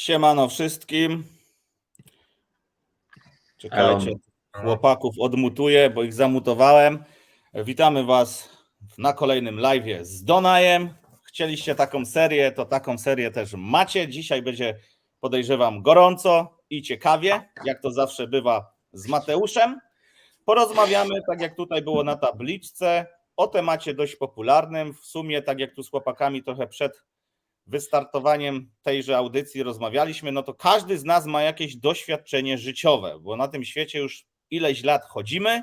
Siemano wszystkim. Czekajcie, chłopaków odmutuję, bo ich zamutowałem. Witamy Was na kolejnym live'ie z Donajem. Chcieliście taką serię, to taką serię też macie. Dzisiaj będzie, podejrzewam, gorąco i ciekawie, jak to zawsze bywa z Mateuszem. Porozmawiamy, tak jak tutaj było na tabliczce, o temacie dość popularnym. W sumie, tak jak tu z chłopakami trochę przed wystartowaniem tejże audycji rozmawialiśmy, no to każdy z nas ma jakieś doświadczenie życiowe, bo na tym świecie już ileś lat chodzimy,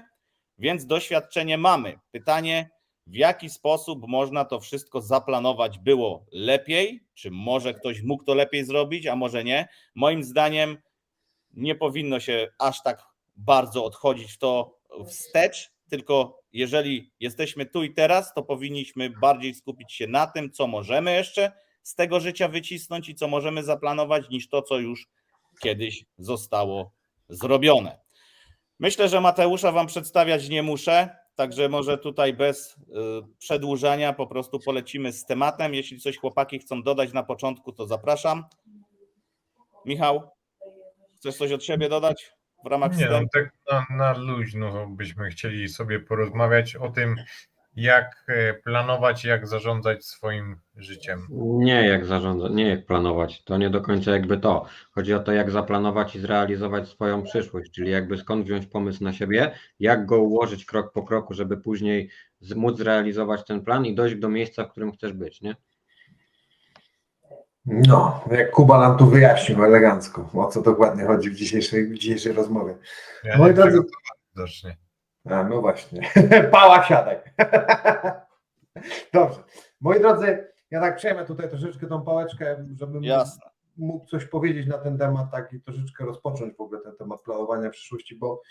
więc doświadczenie mamy. Pytanie, w jaki sposób można to wszystko zaplanować było lepiej? Czy może ktoś mógł to lepiej zrobić, a może nie? Moim zdaniem nie powinno się aż tak bardzo odchodzić w to wstecz, tylko jeżeli jesteśmy tu i teraz, to powinniśmy bardziej skupić się na tym, co możemy jeszcze z tego życia wycisnąć i co możemy zaplanować, niż to, co już kiedyś zostało zrobione. Myślę, że Mateusza Wam przedstawiać nie muszę, także może tutaj bez przedłużania po prostu polecimy z tematem. Jeśli coś chłopaki chcą dodać na początku, to zapraszam. Michał, chcesz coś od siebie dodać w ramach wstępu? Nie, no tak na luźno byśmy chcieli sobie porozmawiać o tym, jak planować, jak zarządzać swoim życiem. Nie jak zarządzać, nie jak planować, to nie do końca jakby to. Chodzi o to, jak zaplanować i zrealizować swoją przyszłość, czyli jakby skąd wziąć pomysł na siebie, jak go ułożyć krok po kroku, żeby później móc zrealizować ten plan i dojść do miejsca, w którym chcesz być, nie? No, jak Kuba nam tu wyjaśnił elegancko, o co dokładnie chodzi w dzisiejszej rozmowie. Ja Moi nie drodzy, widocznie. no właśnie, Pała siadaj. Dobrze, moi drodzy, ja tak przejmę tutaj troszeczkę tą pałeczkę, żebym Jasne. mógł coś powiedzieć na ten temat, tak i troszeczkę rozpocząć w ogóle ten temat planowania przyszłości, bo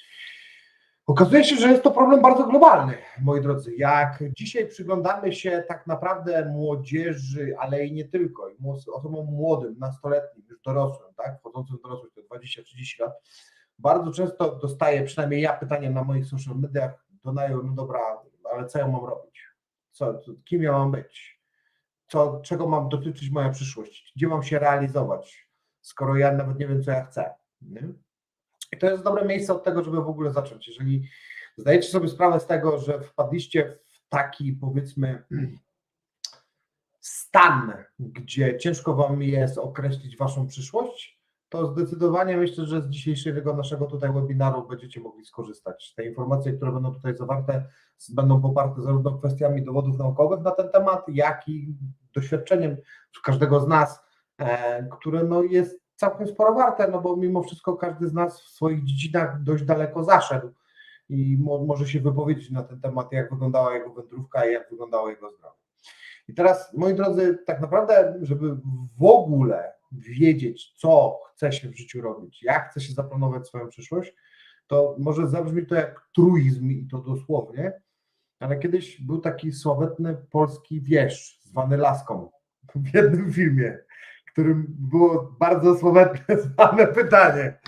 okazuje się, że jest to problem bardzo globalny, moi drodzy. Jak dzisiaj przyglądamy się tak naprawdę młodzieży, ale i nie tylko, i osobom młodym, nastoletnim, już dorosłym, tak, wchodzącym w dorosłość, to 20-30 lat, bardzo często dostaję, przynajmniej ja, pytanie na moich social mediach, Donaju, no dobra, ale co ja mam robić? Kim ja mam być? Czego mam dotyczyć moja przyszłość? Gdzie mam się realizować, skoro ja nawet nie wiem, co ja chcę? Nie? I to jest dobre miejsce od tego, żeby w ogóle zacząć. Jeżeli zdajecie sobie sprawę z tego, że wpadliście w taki, powiedzmy, stan, gdzie ciężko wam jest określić waszą przyszłość, to zdecydowanie myślę, że z dzisiejszego naszego tutaj webinaru będziecie mogli skorzystać. Te informacje, które będą tutaj zawarte, będą poparte zarówno kwestiami dowodów naukowych na ten temat, jak i doświadczeniem każdego z nas, które no jest całkiem sporo warte, no bo mimo wszystko każdy z nas w swoich dziedzinach dość daleko zaszedł i może się wypowiedzieć na ten temat, jak wyglądała jego wędrówka i jak wyglądało jego zdrowie. I teraz, moi drodzy, tak naprawdę, żeby w ogóle wiedzieć, co chce się w życiu robić, jak chce się zaplanować swoją przyszłość, to może zabrzmi to jak truizm i to dosłownie, ale kiedyś był taki sławetny polski wieszcz zwany Laską w jednym filmie, w którym było bardzo słowetne znane pytanie.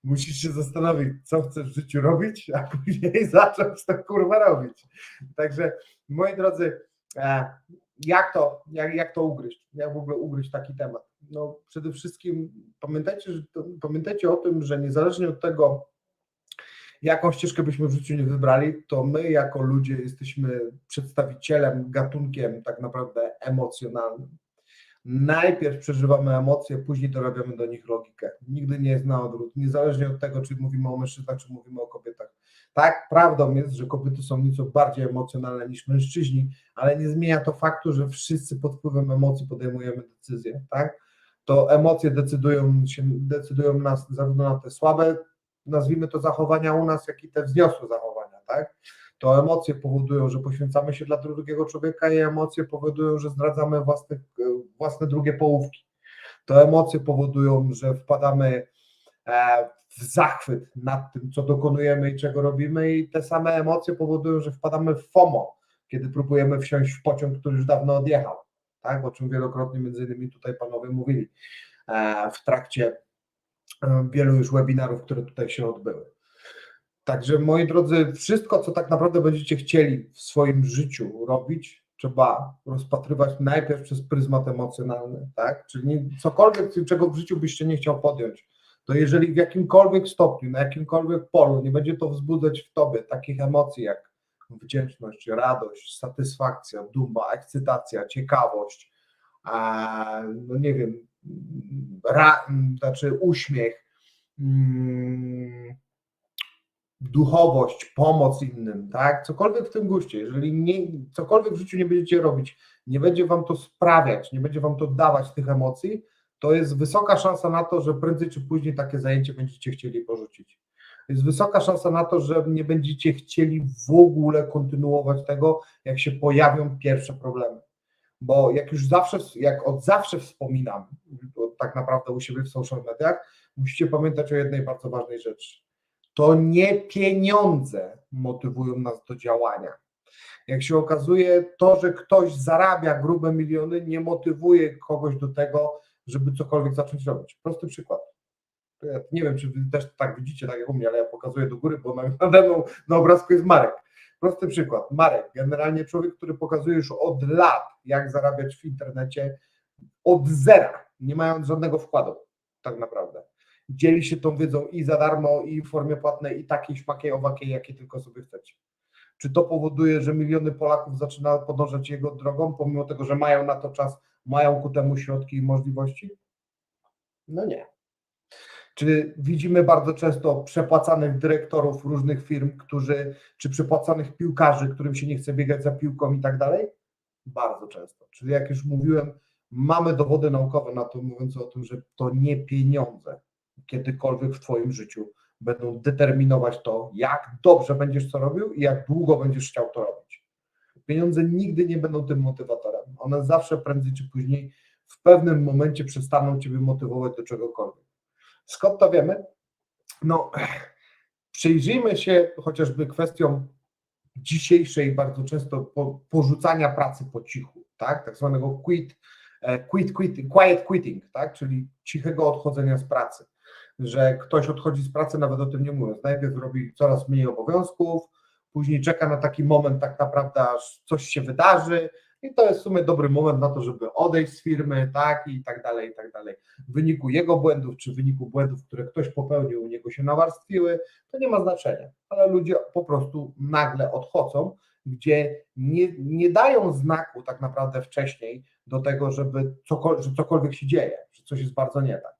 Musisz się zastanowić, co chcesz w życiu robić, a później zacząć to kurwa robić. Także, moi drodzy, jak to ugryźć? Jak w ogóle ugryźć taki temat? No przede wszystkim pamiętajcie o tym, że niezależnie od tego, jaką ścieżkę byśmy w życiu nie wybrali, to my jako ludzie jesteśmy przedstawicielem, gatunkiem tak naprawdę emocjonalnym. Najpierw przeżywamy emocje, później dorabiamy do nich logikę. Nigdy nie jest na odwrót, niezależnie od tego, czy mówimy o mężczyznach, czy mówimy o kobietach. Tak, prawdą jest, że kobiety są nieco bardziej emocjonalne niż mężczyźni, ale nie zmienia to faktu, że wszyscy pod wpływem emocji podejmujemy decyzje, tak? To emocje decydują nas zarówno na te słabe, nazwijmy to zachowania u nas, jak i te wzniosłe zachowania, tak? To emocje powodują, że poświęcamy się dla drugiego człowieka i emocje powodują, że zdradzamy własne drugie połówki. To emocje powodują, że wpadamy w zachwyt nad tym, co dokonujemy i czego robimy, i te same emocje powodują, że wpadamy w FOMO, kiedy próbujemy wsiąść w pociąg, który już dawno odjechał, tak? O czym wielokrotnie między innymi tutaj panowie mówili w trakcie wielu już webinarów, które tutaj się odbyły. Także moi drodzy, wszystko, co tak naprawdę będziecie chcieli w swoim życiu robić, trzeba rozpatrywać najpierw przez pryzmat emocjonalny, tak? Czyli cokolwiek, czego w życiu byście nie chciał podjąć, to jeżeli w jakimkolwiek stopniu, na jakimkolwiek polu nie będzie to wzbudzać w tobie takich emocji jak wdzięczność, radość, satysfakcja, duma, ekscytacja, ciekawość, no nie wiem, znaczy uśmiech, duchowość, pomoc innym, tak? Cokolwiek w tym guście, jeżeli cokolwiek w życiu nie będziecie robić, nie będzie wam to sprawiać, nie będzie wam to dawać tych emocji, to jest wysoka szansa na to, że prędzej czy później takie zajęcie będziecie chcieli porzucić. Jest wysoka szansa na to, że nie będziecie chcieli w ogóle kontynuować tego, jak się pojawią pierwsze problemy. Bo jak od zawsze wspominam, tak naprawdę u siebie w social mediach, musicie pamiętać o jednej bardzo ważnej rzeczy. To nie pieniądze motywują nas do działania. Jak się okazuje, to, że ktoś zarabia grube miliony, nie motywuje kogoś do tego, żeby cokolwiek zacząć robić. Prosty przykład. Ja nie wiem, czy wy też tak widzicie, tak jak u mnie, ale ja pokazuję do góry, bo nade mną na obrazku jest Marek. Prosty przykład. Marek, generalnie człowiek, który pokazuje już od lat, jak zarabiać w internecie od zera, nie mając żadnego wkładu, tak naprawdę. Dzieli się tą wiedzą i za darmo, i w formie płatnej, i takiej, śmakiej, owakiej, jakiej tylko sobie chcecie. Czy to powoduje, że miliony Polaków zaczyna podążać jego drogą, pomimo tego, że mają na to czas, mają ku temu środki i możliwości? No nie. Czy widzimy bardzo często przepłacanych dyrektorów różnych firm, czy przepłacanych piłkarzy, którym się nie chce biegać za piłką i tak dalej? Bardzo często. Czyli jak już mówiłem, mamy dowody naukowe na to, mówiące o tym, że to nie pieniądze kiedykolwiek w twoim życiu będą determinować to, jak dobrze będziesz to robił i jak długo będziesz chciał to robić. Pieniądze nigdy nie będą tym motywatorem. One zawsze prędzej czy później w pewnym momencie przestaną ciebie motywować do czegokolwiek. Skąd to wiemy? No, przyjrzyjmy się chociażby kwestiom dzisiejszej bardzo często porzucania pracy po cichu, tak zwanego quiet quitting, tak? Czyli cichego odchodzenia z pracy, że ktoś odchodzi z pracy nawet o tym nie mówiąc, najpierw robi coraz mniej obowiązków, później czeka na taki moment tak naprawdę, aż coś się wydarzy i to jest w sumie dobry moment na to, żeby odejść z firmy, tak, i tak dalej, i tak dalej. W wyniku jego błędów, czy w wyniku błędów, które ktoś popełnił, u niego się nawarstwiły, to nie ma znaczenia, ale ludzie po prostu nagle odchodzą, gdzie nie dają znaku tak naprawdę wcześniej do tego, że cokolwiek się dzieje, że coś jest bardzo nie tak.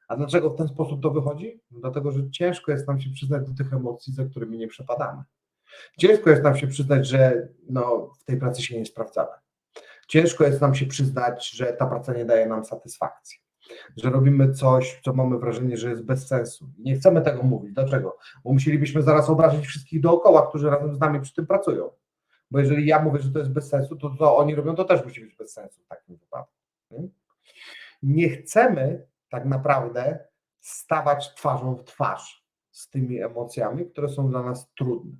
A dlaczego w ten sposób to wychodzi? Dlatego, że ciężko jest nam się przyznać do tych emocji, za którymi nie przepadamy. Ciężko jest nam się przyznać, że w tej pracy się nie sprawdzamy. Ciężko jest nam się przyznać, że ta praca nie daje nam satysfakcji, że robimy coś, co mamy wrażenie, że jest bez sensu. Nie chcemy tego mówić. Dlaczego? Bo musielibyśmy zaraz obrazić wszystkich dookoła, którzy razem z nami przy tym pracują. Bo jeżeli ja mówię, że to jest bez sensu, to co oni robią, to też musi być bez sensu w takim wypadku. Nie chcemy tak naprawdę stawać twarzą w twarz z tymi emocjami, które są dla nas trudne.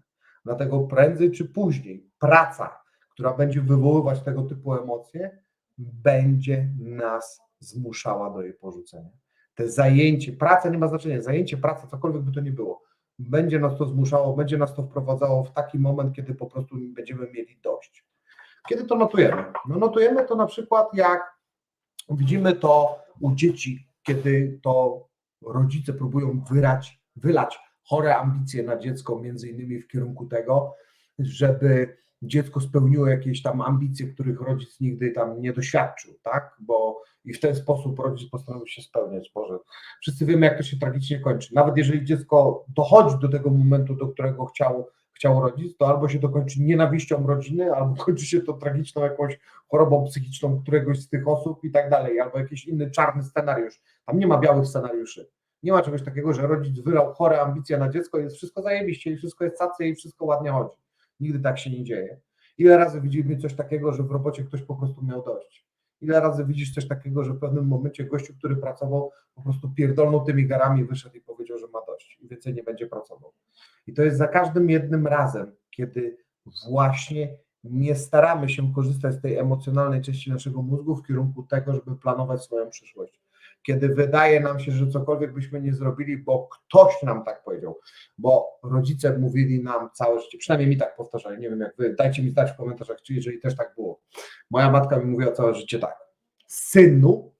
Dlatego prędzej czy później praca, która będzie wywoływać tego typu emocje, będzie nas zmuszała do jej porzucenia. Te zajęcie, praca nie ma znaczenia, zajęcie, praca, cokolwiek by to nie było, będzie nas to zmuszało, będzie nas to wprowadzało w taki moment, kiedy po prostu będziemy mieli dość. Kiedy to notujemy? No notujemy to na przykład, jak widzimy to u dzieci, kiedy to rodzice próbują wylać chore ambicje na dziecko, między innymi w kierunku tego, żeby dziecko spełniło jakieś tam ambicje, których rodzic nigdy tam nie doświadczył, tak? Bo i w ten sposób rodzic postanowił się spełniać. Boże, wszyscy wiemy, jak to się tragicznie kończy. Nawet jeżeli dziecko dochodzi do tego momentu, do którego chciał rodzic, to albo się to kończy nienawiścią rodziny, albo kończy się to tragiczną jakąś chorobą psychiczną któregoś z tych osób i tak dalej, albo jakiś inny czarny scenariusz. Tam nie ma białych scenariuszy. Nie ma czegoś takiego, że rodzic wylał chore ambicje na dziecko i jest wszystko zajebiście i wszystko jest cacy i wszystko ładnie chodzi. Nigdy tak się nie dzieje. Ile razy widzimy coś takiego, że w robocie ktoś po prostu miał dość? Ile razy widzisz coś takiego, że w pewnym momencie gościu, który pracował, po prostu pierdolnął tymi garami, wyszedł i powiedział, że ma dość i więcej nie będzie pracował. I to jest za każdym jednym razem, kiedy właśnie nie staramy się korzystać z tej emocjonalnej części naszego mózgu w kierunku tego, żeby planować swoją przyszłość. kiedy wydaje nam się, że cokolwiek byśmy nie zrobili, bo ktoś nam tak powiedział, bo rodzice mówili nam całe życie, przynajmniej mi tak powtarzali, nie wiem jak wy, dajcie mi znać w komentarzach, czy jeżeli też tak było. Moja matka mi mówiła całe życie tak: synu,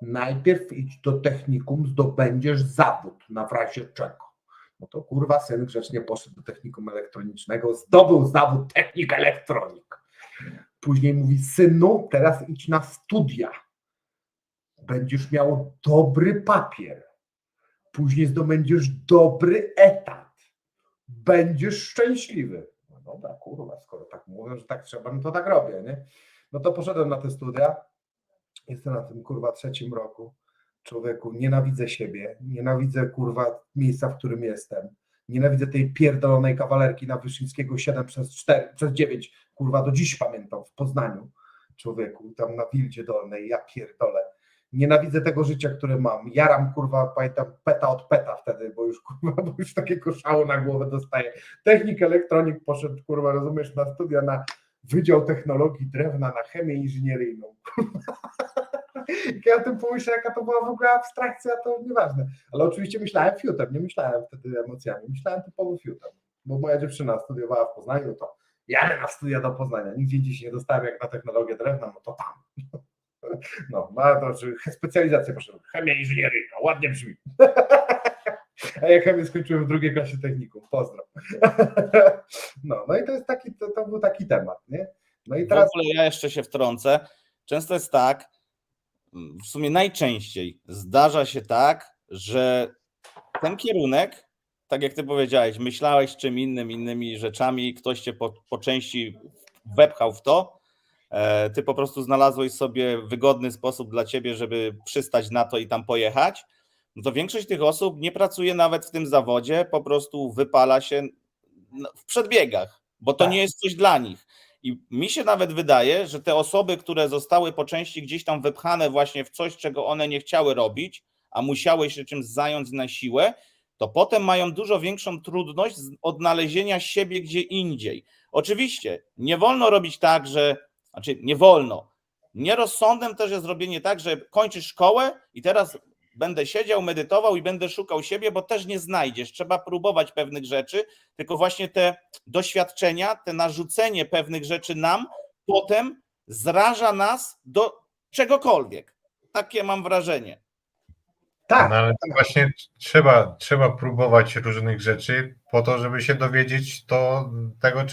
najpierw idź do technikum, zdobędziesz zawód, na w razie czego. No to kurwa syn grzecznie poszedł do technikum elektronicznego, zdobył zawód technik elektronik. Później mówi: synu, teraz idź na studia. Będziesz miał dobry papier. Później zdobędziesz dobry etat. Będziesz szczęśliwy. No dobra, kurwa, skoro tak mówią, że tak trzeba, no to tak robię, nie? No to poszedłem na te studia. Jestem na tym kurwa 3. roku. Człowieku, nienawidzę siebie, nienawidzę kurwa miejsca, w którym jestem. Nienawidzę tej pierdolonej kawalerki na Wyszyńskiego 7/9, kurwa, do dziś pamiętam, w Poznaniu. Człowieku, tam na Wildzie Dolnej, ja pierdolę. Nienawidzę tego życia, które mam. Jaram, kurwa, pamiętam, peta od peta wtedy, bo już, kurwa, bo już takiego szału na głowę dostaję. Technik, elektronik poszedł, kurwa, rozumiesz, na studia, na Wydział Technologii Drewna, na chemię inżynieryjną. Jak ja o tym pomyślę, jaka to była w ogóle abstrakcja, to nieważne. Ale oczywiście myślałem fiutem, nie myślałem wtedy emocjami, myślałem typowo fiutem. Bo moja dziewczyna studiowała w Poznaniu, to jadę na studia do Poznania. Nigdzie indziej się nie dostałem jak na technologię drewna, no to tam. No, ma to, czy specjalizację proszę, chemia inżynieryjna, ładnie brzmi. A ja chemię skończyłem w 2. klasie technikum, pozdro. No i to jest taki, to był taki temat, nie? No i teraz... W ogóle ja jeszcze się wtrącę. Często jest tak, w sumie najczęściej zdarza się tak, że ten kierunek, tak jak ty powiedziałeś, myślałeś czym innymi rzeczami, ktoś cię po części wepchał w to, ty po prostu znalazłeś sobie wygodny sposób dla ciebie, żeby przystać na to i tam pojechać, no to większość tych osób nie pracuje nawet w tym zawodzie, po prostu wypala się w przedbiegach, bo to nie jest coś dla nich. I mi się nawet wydaje, że te osoby, które zostały po części gdzieś tam wypchane właśnie w coś, czego one nie chciały robić, a musiały się czymś zająć na siłę, to potem mają dużo większą trudność z odnalezienia siebie gdzie indziej. Oczywiście nie wolno robić tak, że, znaczy nie wolno, nierozsądem też jest zrobienie tak, że kończysz szkołę i teraz będę siedział, medytował i będę szukał siebie, bo też nie znajdziesz. Trzeba próbować pewnych rzeczy, tylko właśnie te doświadczenia, te narzucenie pewnych rzeczy nam potem zraża nas do czegokolwiek. Takie mam wrażenie. Tak. No ale to właśnie trzeba próbować różnych rzeczy po to, żeby się dowiedzieć tego,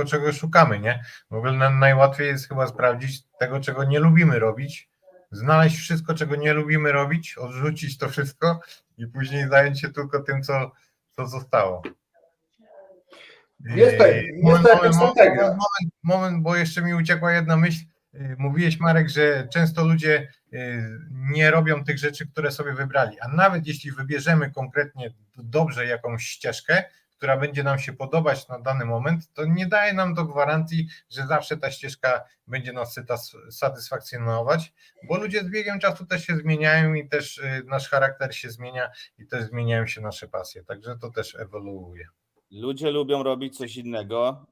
czego szukamy, nie? W ogóle najłatwiej jest chyba sprawdzić tego, czego nie lubimy robić, znaleźć wszystko, czego nie lubimy robić, odrzucić to wszystko i później zająć się tylko tym, co zostało. Jest to jakaś strategia. Moment, bo jeszcze mi uciekła jedna myśl. Mówiłeś, Marek, że często ludzie nie robią tych rzeczy, które sobie wybrali, a nawet jeśli wybierzemy konkretnie dobrze jakąś ścieżkę, która będzie nam się podobać na dany moment, to nie daje nam to gwarancji, że zawsze ta ścieżka będzie nas satysfakcjonować, bo ludzie z biegiem czasu też się zmieniają i też nasz charakter się zmienia i też zmieniają się nasze pasje, także to też ewoluuje. Ludzie lubią robić coś innego.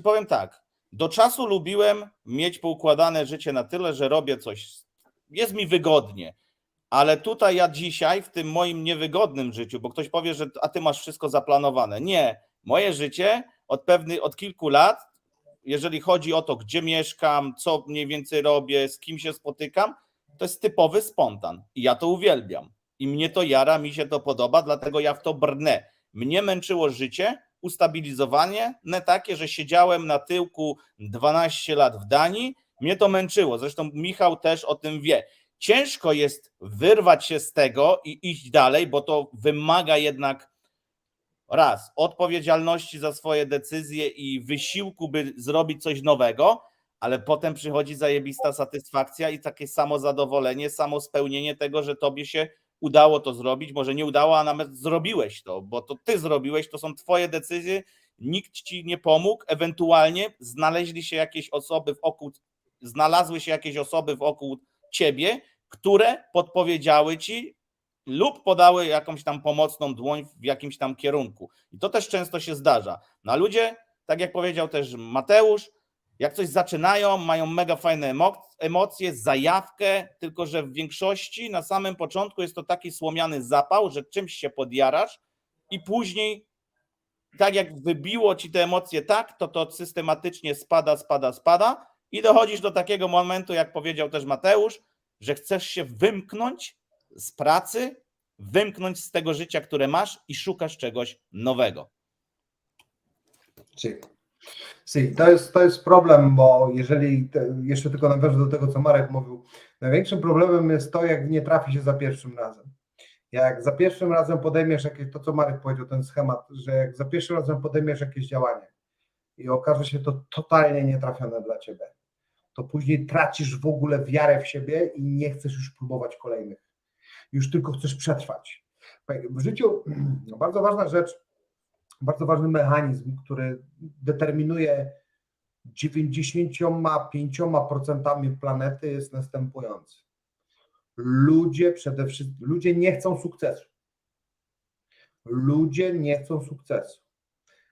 Powiem tak, do czasu lubiłem mieć poukładane życie na tyle, że robię coś, jest mi wygodnie, ale tutaj ja dzisiaj w tym moim niewygodnym życiu, bo ktoś powie, że a ty masz wszystko zaplanowane. Nie, moje życie od kilku lat, jeżeli chodzi o to, gdzie mieszkam, co mniej więcej robię, z kim się spotykam, to jest typowy spontan i ja to uwielbiam. I mnie to jara, mi się to podoba, dlatego ja w to brnę. Mnie męczyło życie, ustabilizowanie, takie, że siedziałem na tyłku 12 lat w Danii, mnie to męczyło. Zresztą Michał też o tym wie. Ciężko jest wyrwać się z tego i iść dalej, bo to wymaga jednak odpowiedzialności za swoje decyzje i wysiłku, by zrobić coś nowego, ale potem przychodzi zajebista satysfakcja i takie samozadowolenie, samospełnienie tego, że tobie się udało to zrobić, może nie udało, a nawet zrobiłeś to, bo to ty zrobiłeś, to są twoje decyzje, nikt ci nie pomógł, ewentualnie znalazły się jakieś osoby wokół ciebie, które podpowiedziały ci lub podały jakąś tam pomocną dłoń w jakimś tam kierunku. I to też często się zdarza. No a ludzie, tak jak powiedział też Mateusz, Jak coś zaczynają, mają mega fajne emocje, zajawkę, tylko że w większości na samym początku jest to taki słomiany zapał, że czymś się podjarasz i później tak jak wybiło ci te emocje tak, to systematycznie spada i dochodzisz do takiego momentu, jak powiedział też Mateusz, że chcesz się wymknąć z pracy, wymknąć z tego życia, które masz i szukasz czegoś nowego. To jest problem, bo jeżeli, jeszcze tylko nawiążę do tego, co Marek mówił, największym problemem jest to, jak nie trafi się za pierwszym razem. Jak za pierwszym razem podejmiesz jakieś, to co Marek powiedział, ten schemat, że jak za pierwszym razem podejmiesz jakieś działanie i okaże się to totalnie nietrafione dla ciebie, to później tracisz w ogóle wiarę w siebie i nie chcesz już próbować kolejnych. Już tylko chcesz przetrwać. W życiu bardzo ważna rzecz, bardzo ważny mechanizm, który determinuje 95% planety, jest następujący. Ludzie nie chcą sukcesu. Ludzie nie chcą sukcesu.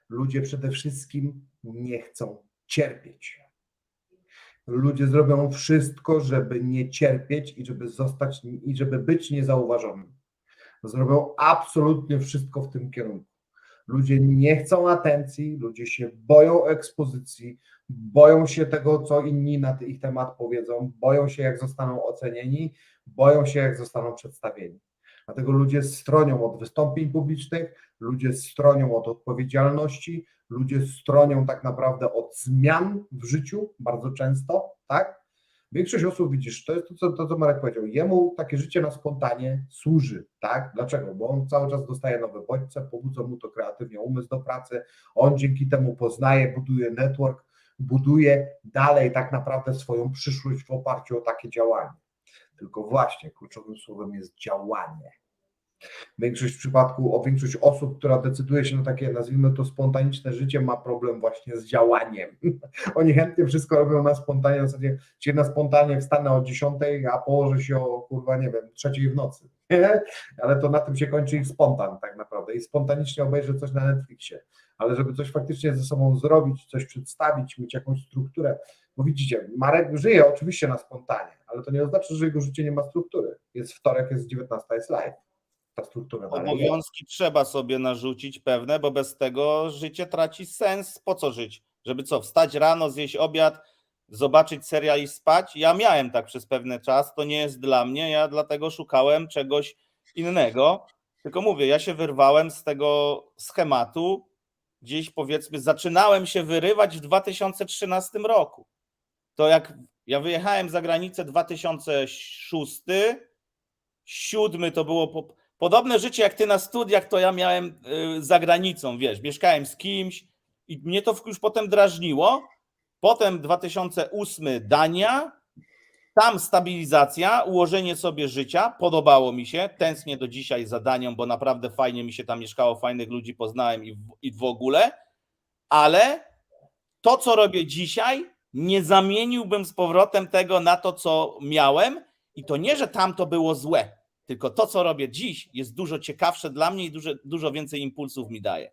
Ludzie przede wszystkim nie chcą cierpieć. Ludzie zrobią wszystko, żeby nie cierpieć i żeby zostać i żeby być niezauważonym. Zrobią absolutnie wszystko w tym kierunku. Ludzie nie chcą atencji, ludzie się boją ekspozycji, boją się tego, co inni na ich temat powiedzą, boją się, jak zostaną ocenieni, boją się, jak zostaną przedstawieni. Dlatego ludzie stronią od wystąpień publicznych, ludzie stronią od odpowiedzialności, ludzie stronią tak naprawdę od zmian w życiu, bardzo często, tak? Większość osób, widzisz, to jest to, co Marek powiedział, jemu takie życie na spontanie służy, tak? Dlaczego? Bo on cały czas dostaje nowe bodźce, pobudzą mu to kreatywnie umysł do pracy, on dzięki temu poznaje, buduje network, buduje dalej tak naprawdę swoją przyszłość w oparciu o takie działanie. Tylko właśnie kluczowym słowem jest działanie. Większość osób, która decyduje się na takie, nazwijmy to, spontaniczne życie, ma problem właśnie z działaniem. Oni chętnie wszystko robią na spontanie, w zasadzie dzisiaj na spontanie wstanę o 10, a położę się o, kurwa, nie wiem, 3 w nocy. Ale to na tym się kończy ich spontan tak naprawdę i spontanicznie obejrzę coś na Netflixie. Ale żeby coś faktycznie ze sobą zrobić, coś przedstawić, mieć jakąś strukturę, bo widzicie, Marek żyje oczywiście na spontanie, ale to nie oznacza, że jego życie nie ma struktury. Jest wtorek, jest 19, jest live. Ta struktura dalej jest. Obowiązki trzeba sobie narzucić pewne, bo bez tego życie traci sens. Po co żyć? Żeby co, wstać rano, zjeść obiad, zobaczyć serial i spać? Ja miałem tak przez pewien czas, to nie jest dla mnie, ja dlatego szukałem czegoś innego. Tylko mówię, ja się wyrwałem z tego schematu, gdzieś powiedzmy zaczynałem się wyrywać w 2013 roku. To jak ja wyjechałem za granicę 2006, 2007 to było podobne życie jak ty na studiach, to ja miałem za granicą, wiesz, mieszkałem z kimś i mnie to już potem drażniło. Potem 2008 Dania, tam stabilizacja, ułożenie sobie życia, podobało mi się, tęsknię do dzisiaj za Danią, bo naprawdę fajnie mi się tam mieszkało, fajnych ludzi poznałem i w ogóle, ale to, co robię dzisiaj, nie zamieniłbym z powrotem tego na to, co miałem i to nie, że tamto było złe, tylko to, co robię dziś, jest dużo ciekawsze dla mnie i dużo więcej impulsów mi daje.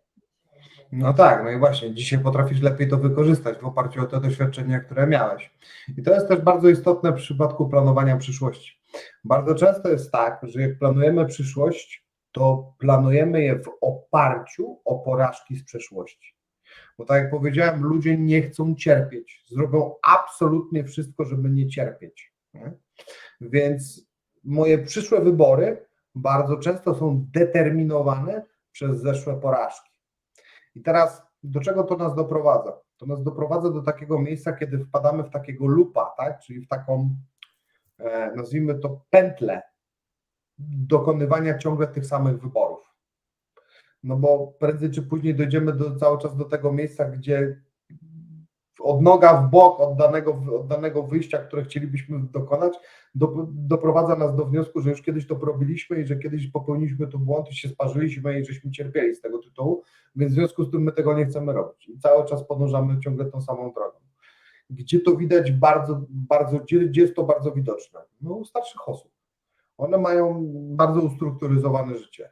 No tak, no i właśnie, dzisiaj potrafisz lepiej to wykorzystać w oparciu o te doświadczenia, które miałeś. I to jest też bardzo istotne w przypadku planowania przyszłości. Bardzo często jest tak, że jak planujemy przyszłość, to planujemy je w oparciu o porażki z przeszłości. Bo tak jak powiedziałem, ludzie nie chcą cierpieć. Zrobią absolutnie wszystko, żeby nie cierpieć. Nie? Więc moje przyszłe wybory bardzo często są determinowane przez zeszłe porażki. I teraz do czego to nas doprowadza? To nas doprowadza do takiego miejsca, kiedy wpadamy w takiego loopa, tak? Czyli w taką, nazwijmy to, pętlę dokonywania ciągle tych samych wyborów. No bo prędzej czy później dojdziemy cały czas do tego miejsca, gdzie od noga w bok od danego wyjścia, które chcielibyśmy dokonać, doprowadza nas do wniosku, że już kiedyś to robiliśmy i że kiedyś popełniliśmy tu błąd i się sparzyliśmy i żeśmy cierpieli z tego tytułu, więc w związku z tym my tego nie chcemy robić i cały czas podążamy ciągle tą samą drogą. Gdzie to widać gdzie jest to bardzo widoczne? No u starszych osób. One mają bardzo ustrukturyzowane życie.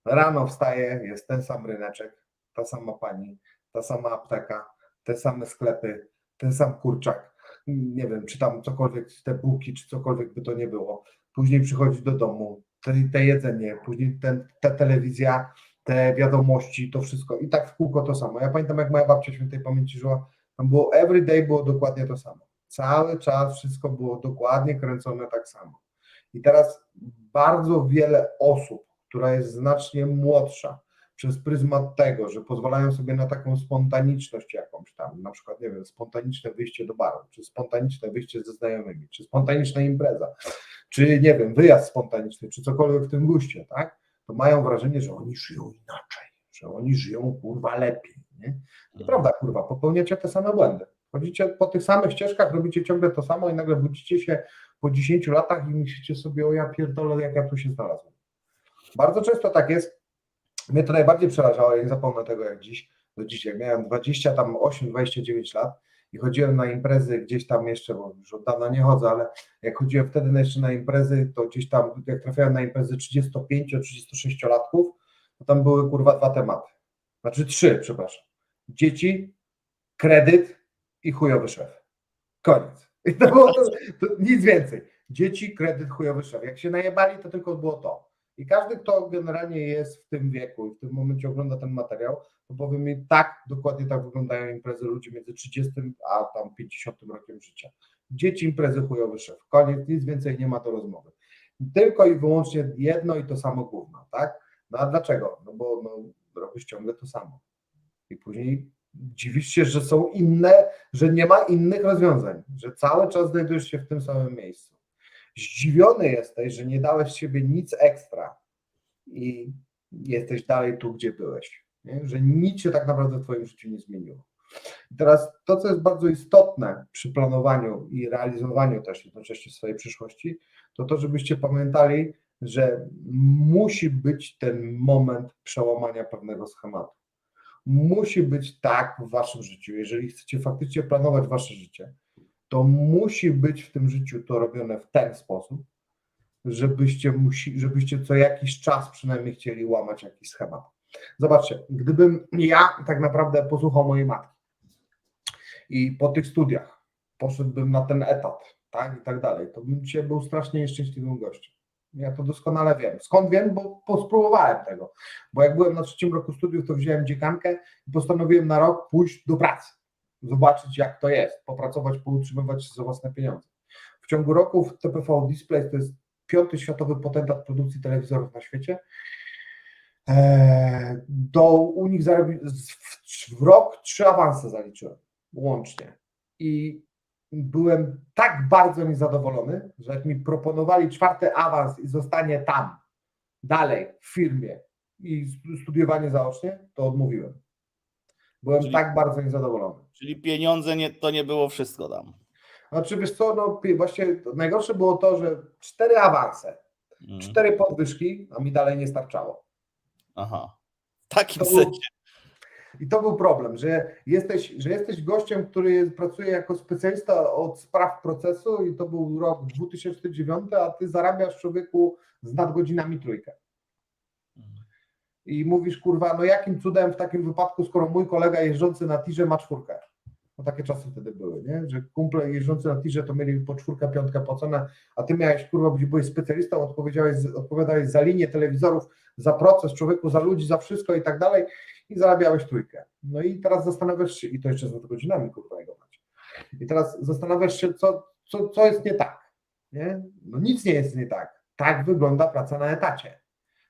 Rano wstaje, jest ten sam ryneczek, ta sama pani, ta sama apteka, te same sklepy, ten sam kurczak, nie wiem, czy tam cokolwiek, te bułki, czy cokolwiek by to nie było. Później przychodzi do domu, te jedzenie, później ta telewizja, te wiadomości, to wszystko i tak w kółko to samo. Ja pamiętam, jak moja babcia świętej pamięci żyła, tam było everyday było dokładnie to samo. Cały czas wszystko było dokładnie kręcone tak samo. I teraz bardzo wiele osób, która jest znacznie młodsza, przez pryzmat tego, że pozwalają sobie na taką spontaniczność jakąś tam, na przykład, nie wiem, spontaniczne wyjście do baru, czy spontaniczne wyjście ze znajomymi, czy spontaniczna impreza, czy nie wiem, wyjazd spontaniczny, czy cokolwiek w tym guście, tak? To mają wrażenie, że oni żyją inaczej, że oni żyją, kurwa, lepiej, nie? Nieprawda, kurwa, popełniacie te same błędy. Chodzicie po tych samych ścieżkach, robicie ciągle to samo i nagle budzicie się po 10 latach i myślicie sobie, o ja pierdolę, jak ja tu się znalazłem. Bardzo często tak jest. Mnie to najbardziej przerażało, ja nie zapomnę tego jak dziś, do dziś, jak miałem 28-29 lat i chodziłem na imprezy gdzieś tam jeszcze, bo już od dawna nie chodzę, ale jak chodziłem wtedy jeszcze na imprezy, to gdzieś tam, jak trafiałem na imprezy 35-36-latków, to tam były kurwa 2 tematy, znaczy 3, przepraszam. Dzieci, kredyt i chujowy szef. Koniec. I to było to nic więcej. Dzieci, kredyt, chujowy szef. Jak się najebali, to tylko było to. I każdy, kto generalnie jest w tym wieku i w tym momencie ogląda ten materiał, to powie mi, tak, dokładnie tak wyglądają imprezy ludzi między 30 a tam 50 rokiem życia. Dzieci, imprezy, chujowy szef. Koniec, nic więcej nie ma do rozmowy. Tylko i wyłącznie jedno i to samo gówno, tak? No a dlaczego? No bo robisz ciągle to samo. I później dziwisz się, że są inne, że nie ma innych rozwiązań, że cały czas znajdujesz się w tym samym miejscu. Zdziwiony jesteś, że nie dałeś z siebie nic ekstra i jesteś dalej tu, gdzie byłeś. Nie? Że nic się tak naprawdę w twoim życiu nie zmieniło. I teraz to, co jest bardzo istotne przy planowaniu i realizowaniu też jednocześnie swojej przyszłości, to to, żebyście pamiętali, że musi być ten moment przełamania pewnego schematu. Musi być tak w waszym życiu, jeżeli chcecie faktycznie planować wasze życie, to musi być w tym życiu to robione w ten sposób, żebyście co jakiś czas przynajmniej chcieli łamać jakiś schemat. Zobaczcie, gdybym ja tak naprawdę posłuchał mojej matki i po tych studiach poszedłbym na ten etat, tak, i tak dalej, to bym dzisiaj był strasznie nieszczęśliwym gościem. Ja to doskonale wiem. Skąd wiem? Bo spróbowałem tego. Bo jak byłem na 3. roku studiów, to wziąłem dziekankę i postanowiłem na rok pójść do pracy. Zobaczyć, jak to jest, popracować, poutrzymywać się za własne pieniądze. W ciągu roku w TPV Display, to jest 5. światowy potentat produkcji telewizorów na świecie, u nich w rok 3 awanse zaliczyłem łącznie. I byłem tak bardzo niezadowolony, że jak mi proponowali 4. awans i zostanie tam dalej w firmie i studiowanie zaocznie, to odmówiłem. Byłem tak bardzo niezadowolony. Czyli pieniądze to nie było wszystko tam. Znaczy wiesz co, właśnie najgorsze było to, że 4 awanse, 4 podwyżki, a mi dalej nie starczało. Aha, w takim sensie. I to był problem, że jesteś gościem, który pracuje jako specjalista od spraw procesu i to był rok 2009, a ty zarabiasz, człowieku, z nadgodzinami 3. I mówisz, kurwa, no jakim cudem w takim wypadku, skoro mój kolega jeżdżący na tirze ma 4. No takie czasy wtedy były, nie? Że kumple jeżdżący na tirze to mieli po 4, 5 płacone, a ty miałeś, kurwa, byłeś specjalistą, odpowiadałeś za linię telewizorów, za proces, człowieku, za ludzi, za wszystko i tak dalej i zarabiałeś 3. No i teraz zastanawiasz się, i to jeszcze z nadgodzinami, kurwa, jego macie. I teraz zastanawiasz się, co jest nie tak, nie? No nic nie jest nie tak. Tak wygląda praca na etacie.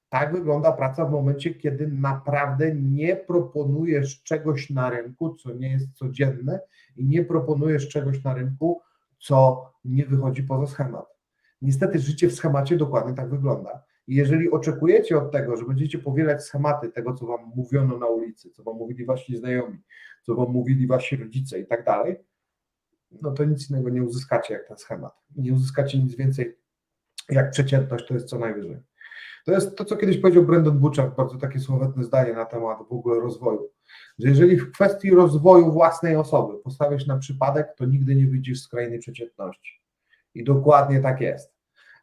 Tak wygląda praca w momencie, kiedy naprawdę nie proponujesz czegoś na rynku, co nie jest codzienne i nie proponujesz czegoś na rynku, co nie wychodzi poza schemat. Niestety życie w schemacie dokładnie tak wygląda. I jeżeli oczekujecie od tego, że będziecie powielać schematy tego, co wam mówiono na ulicy, co wam mówili wasi znajomi, co wam mówili wasi rodzice i tak dalej, no to nic innego nie uzyskacie jak ten schemat. Nie uzyskacie nic więcej jak przeciętność, to jest co najwyżej. To jest to, co kiedyś powiedział Brandon Butcher, bardzo takie słowetne zdanie na temat w ogóle rozwoju, że jeżeli w kwestii rozwoju własnej osoby postawisz na przypadek, to nigdy nie wyjdziesz z krajnej przeciętności. I dokładnie tak jest.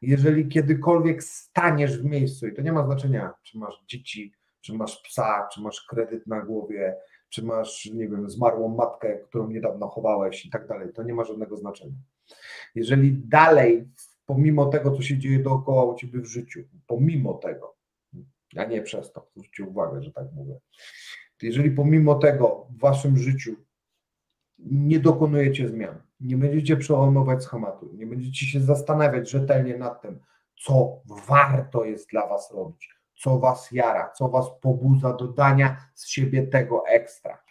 Jeżeli kiedykolwiek staniesz w miejscu, i to nie ma znaczenia, czy masz dzieci, czy masz psa, czy masz kredyt na głowie, czy masz, nie wiem, zmarłą matkę, którą niedawno chowałeś i tak dalej. To nie ma żadnego znaczenia. Jeżeli dalej, pomimo tego, co się dzieje dookoła u ciebie w życiu, pomimo tego, a nie przez to, zwróćcie uwagę, że tak mówię, jeżeli pomimo tego w waszym życiu nie dokonujecie zmian, nie będziecie przełamywać schematu, nie będziecie się zastanawiać rzetelnie nad tym, co warto jest dla was robić, co was jara, co was pobudza do dania z siebie tego ekstra,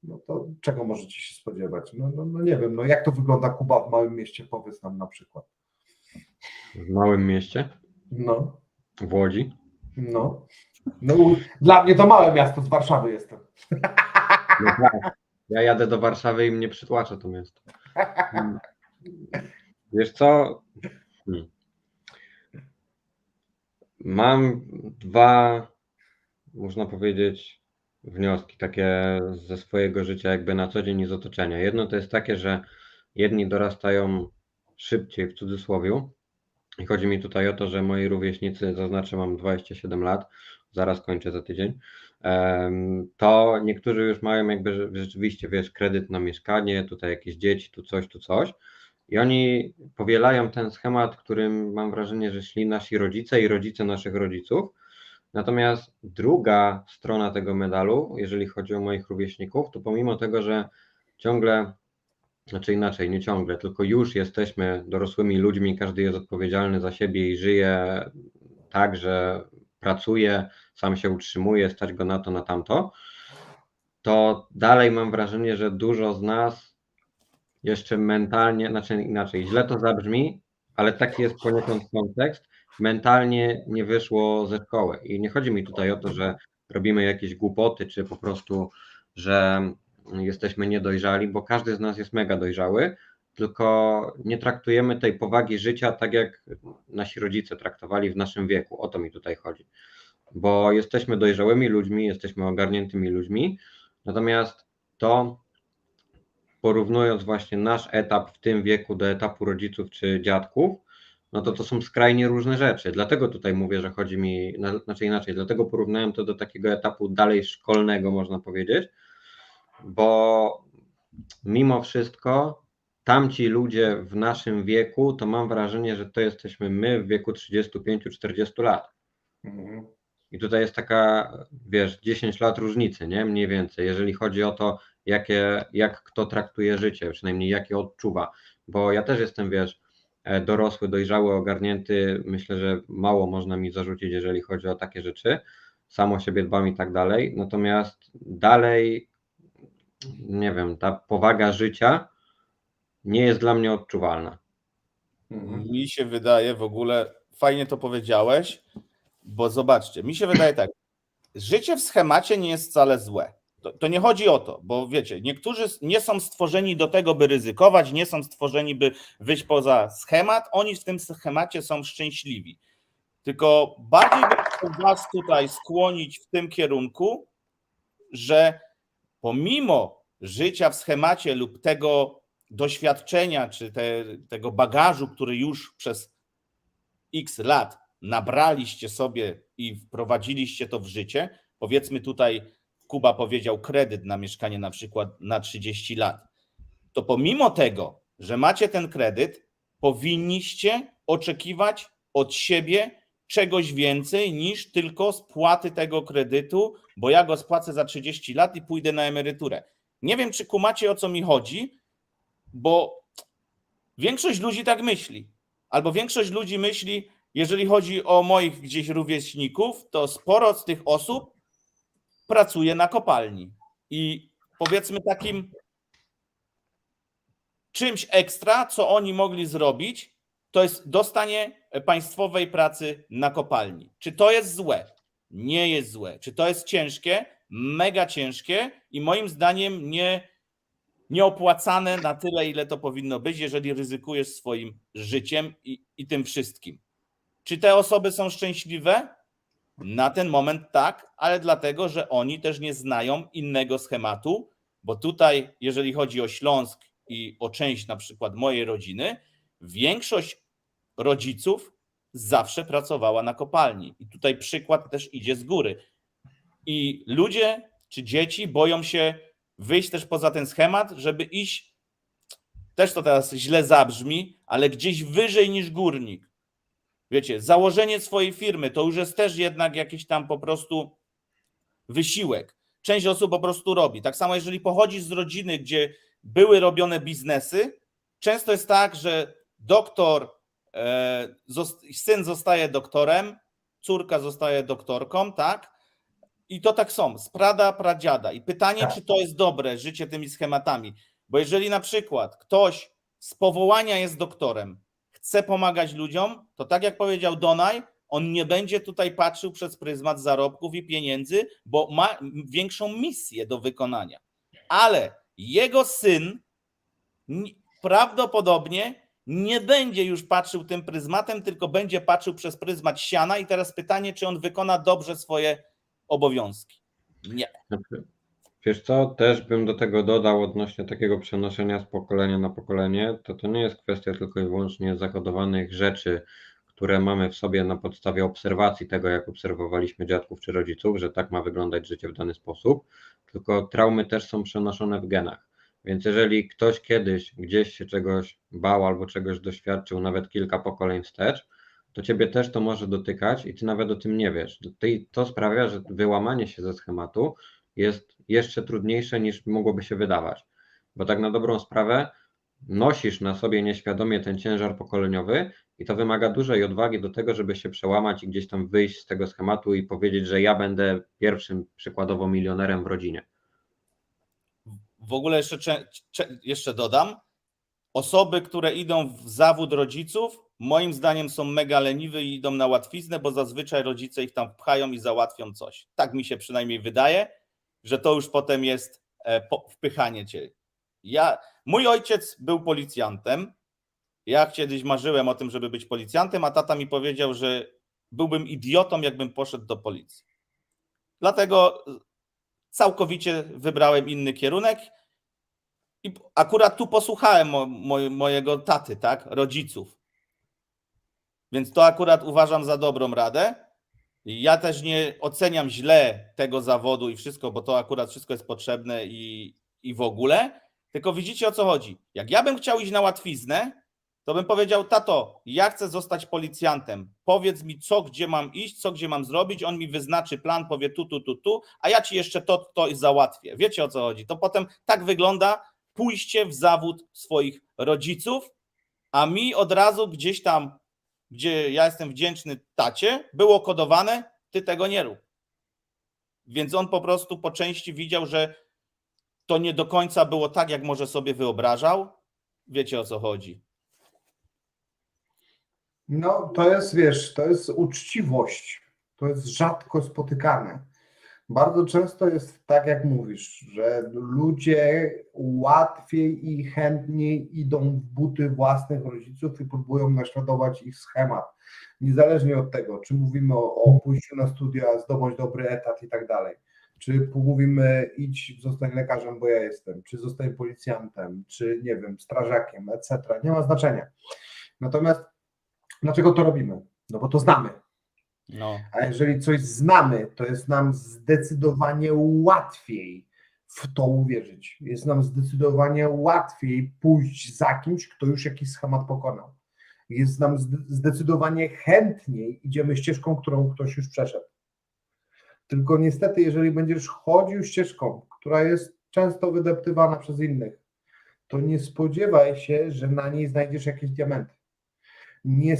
no to czego możecie się spodziewać? No nie wiem, no jak to wygląda, Kuba, w małym mieście? Powiedz nam na przykład. W małym mieście, No, w Łodzi. no. Dla mnie to małe miasto, z Warszawy jestem. No tak. Ja jadę do Warszawy i mnie przytłacza to miasto. Wiesz co? Mam dwa, można powiedzieć, wnioski takie ze swojego życia, jakby na co dzień i z otoczenia. Jedno to jest takie, że jedni dorastają szybciej, w cudzysłowie. I chodzi mi tutaj o to, że moi rówieśnicy, zaznaczę, mam 27 lat, zaraz kończę za tydzień, to niektórzy już mają jakby rzeczywiście, wiesz, kredyt na mieszkanie, tutaj jakieś dzieci, tu coś. I oni powielają ten schemat, którym mam wrażenie, że szli nasi rodzice i rodzice naszych rodziców. Natomiast druga strona tego medalu, jeżeli chodzi o moich rówieśników, to pomimo tego, że ciągle, znaczy inaczej, nie ciągle, tylko już jesteśmy dorosłymi ludźmi, każdy jest odpowiedzialny za siebie i żyje tak, że pracuje, sam się utrzymuje, stać go na to, na tamto, to dalej mam wrażenie, że dużo z nas jeszcze mentalnie, znaczy inaczej, źle to zabrzmi, ale taki jest poniekąd kontekst, mentalnie nie wyszło ze szkoły. I nie chodzi mi tutaj o to, że robimy jakieś głupoty, czy po prostu, że jesteśmy niedojrzali, bo każdy z nas jest mega dojrzały, tylko nie traktujemy tej powagi życia tak, jak nasi rodzice traktowali w naszym wieku. O to mi tutaj chodzi. Bo jesteśmy dojrzałymi ludźmi, jesteśmy ogarniętymi ludźmi, natomiast to, porównując właśnie nasz etap w tym wieku do etapu rodziców czy dziadków, no to są skrajnie różne rzeczy. Dlatego tutaj mówię, że chodzi mi, znaczy inaczej, dlatego porównałem to do takiego etapu dalej szkolnego, można powiedzieć, bo mimo wszystko tamci ludzie w naszym wieku, to mam wrażenie, że to jesteśmy my w wieku 35-40 lat. I tutaj jest taka, wiesz, 10 lat różnicy, nie? Mniej więcej, jeżeli chodzi o to, jak kto traktuje życie, przynajmniej jakie odczuwa. Bo ja też jestem, wiesz, dorosły, dojrzały, ogarnięty. Myślę, że mało można mi zarzucić, jeżeli chodzi o takie rzeczy. Sam o siebie dbam i tak dalej. Natomiast dalej, nie wiem, ta powaga życia nie jest dla mnie odczuwalna. Mi się wydaje, w ogóle fajnie to powiedziałeś, bo zobaczcie, mi się wydaje tak, życie w schemacie nie jest wcale złe. To nie chodzi o to, bo wiecie, niektórzy nie są stworzeni do tego, by ryzykować, nie są stworzeni, by wyjść poza schemat, oni w tym schemacie są szczęśliwi. Tylko bardziej bym chciał was tutaj skłonić w tym kierunku, że pomimo życia w schemacie lub tego doświadczenia, czy tego bagażu, który już przez x lat nabraliście sobie i wprowadziliście to w życie, powiedzmy tutaj Kuba powiedział kredyt na mieszkanie na przykład na 30 lat, to pomimo tego, że macie ten kredyt, powinniście oczekiwać od siebie czegoś więcej niż tylko spłaty tego kredytu, bo ja go spłacę za 30 lat i pójdę na emeryturę. Nie wiem, czy kumacie, o co mi chodzi, bo większość ludzi tak myśli. Albo większość ludzi myśli, jeżeli chodzi o moich gdzieś rówieśników, to sporo z tych osób pracuje na kopalni. I powiedzmy takim czymś ekstra, co oni mogli zrobić, to jest dostanie państwowej pracy na kopalni. Czy to jest złe? Nie jest złe. Czy to jest ciężkie? Mega ciężkie i moim zdaniem nieopłacane na tyle, ile to powinno być, jeżeli ryzykujesz swoim życiem i tym wszystkim. Czy te osoby są szczęśliwe? Na ten moment tak, ale dlatego, że oni też nie znają innego schematu, bo tutaj, jeżeli chodzi o Śląsk i o część na przykład mojej rodziny, większość rodziców zawsze pracowała na kopalni. I tutaj przykład też idzie z góry. I ludzie czy dzieci boją się wyjść też poza ten schemat, żeby iść, też to teraz źle zabrzmi, ale gdzieś wyżej niż górnik. Wiecie, założenie swojej firmy to już jest też jednak jakiś tam po prostu wysiłek. Część osób po prostu robi. Tak samo jeżeli pochodzisz z rodziny, gdzie były robione biznesy, często jest tak, że syn zostaje doktorem, córka zostaje doktorką, tak? I to tak są, z pradziada. I pytanie, Tak. czy to jest dobre, życie tymi schematami. Bo jeżeli na przykład ktoś z powołania jest doktorem, chce pomagać ludziom, to tak jak powiedział Donaj, on nie będzie tutaj patrzył przez pryzmat zarobków i pieniędzy, bo ma większą misję do wykonania. Ale jego syn prawdopodobnie nie będzie już patrzył tym pryzmatem, tylko będzie patrzył przez pryzmat siana. I teraz pytanie, czy on wykona dobrze swoje obowiązki. Nie. Wiesz co, też bym do tego dodał odnośnie takiego przenoszenia z pokolenia na pokolenie, to nie jest kwestia tylko i wyłącznie zakodowanych rzeczy, które mamy w sobie na podstawie obserwacji tego, jak obserwowaliśmy dziadków czy rodziców, że tak ma wyglądać życie w dany sposób, tylko traumy też są przenoszone w genach. Więc jeżeli ktoś kiedyś gdzieś się czegoś bał albo czegoś doświadczył, nawet kilka pokoleń wstecz, to ciebie też to może dotykać i ty nawet o tym nie wiesz. To sprawia, że wyłamanie się ze schematu jest jeszcze trudniejsze niż mogłoby się wydawać. Bo tak na dobrą sprawę nosisz na sobie nieświadomie ten ciężar pokoleniowy i to wymaga dużej odwagi do tego, żeby się przełamać i gdzieś tam wyjść z tego schematu i powiedzieć, że ja będę pierwszym przykładowo milionerem w rodzinie. W ogóle jeszcze dodam, osoby, które idą w zawód rodziców, moim zdaniem są mega leniwe i idą na łatwiznę, bo zazwyczaj rodzice ich tam pchają i załatwią coś. Tak mi się przynajmniej wydaje, że to już potem jest wpychanie cię. Mój ojciec był policjantem. Ja kiedyś marzyłem o tym, żeby być policjantem, a tata mi powiedział, że byłbym idiotą, jakbym poszedł do policji. Dlatego całkowicie wybrałem inny kierunek i akurat tu posłuchałem mojego taty, tak, rodziców. Więc to akurat uważam za dobrą radę. Ja też nie oceniam źle tego zawodu i wszystko, bo to akurat wszystko jest potrzebne i w ogóle, tylko widzicie, o co chodzi. Jak ja bym chciał iść na łatwiznę, to bym powiedział: tato, ja chcę zostać policjantem, powiedz mi, gdzie mam iść, gdzie mam zrobić, on mi wyznaczy plan, powie tu, a ja ci jeszcze to załatwię. Wiecie, o co chodzi. To potem tak wygląda pójście w zawód swoich rodziców, a mi od razu gdzieś tam, gdzie ja jestem wdzięczny tacie, było kodowane: ty tego nie rób. Więc on po prostu po części widział, że to nie do końca było tak, jak może sobie wyobrażał. Wiecie, o co chodzi. No, to jest, wiesz, to jest uczciwość. To jest rzadko spotykane. Bardzo często jest tak, jak mówisz, że ludzie łatwiej i chętniej idą w buty własnych rodziców i próbują naśladować ich schemat. Niezależnie od tego, czy mówimy o pójściu na studia, zdobądź dobry etat i tak dalej. Czy mówimy idź, zostań lekarzem, bo ja jestem, czy zostań policjantem, czy nie wiem, strażakiem, etc. Nie ma znaczenia. Natomiast dlaczego to robimy? No bo to znamy. No. A jeżeli coś znamy, to jest nam zdecydowanie łatwiej w to uwierzyć. Jest nam zdecydowanie łatwiej pójść za kimś, kto już jakiś schemat pokonał. Jest nam zdecydowanie chętniej idziemy ścieżką, którą ktoś już przeszedł. Tylko niestety, jeżeli będziesz chodził ścieżką, która jest często wydeptywana przez innych, to nie spodziewaj się, że na niej znajdziesz jakieś diamenty. Nie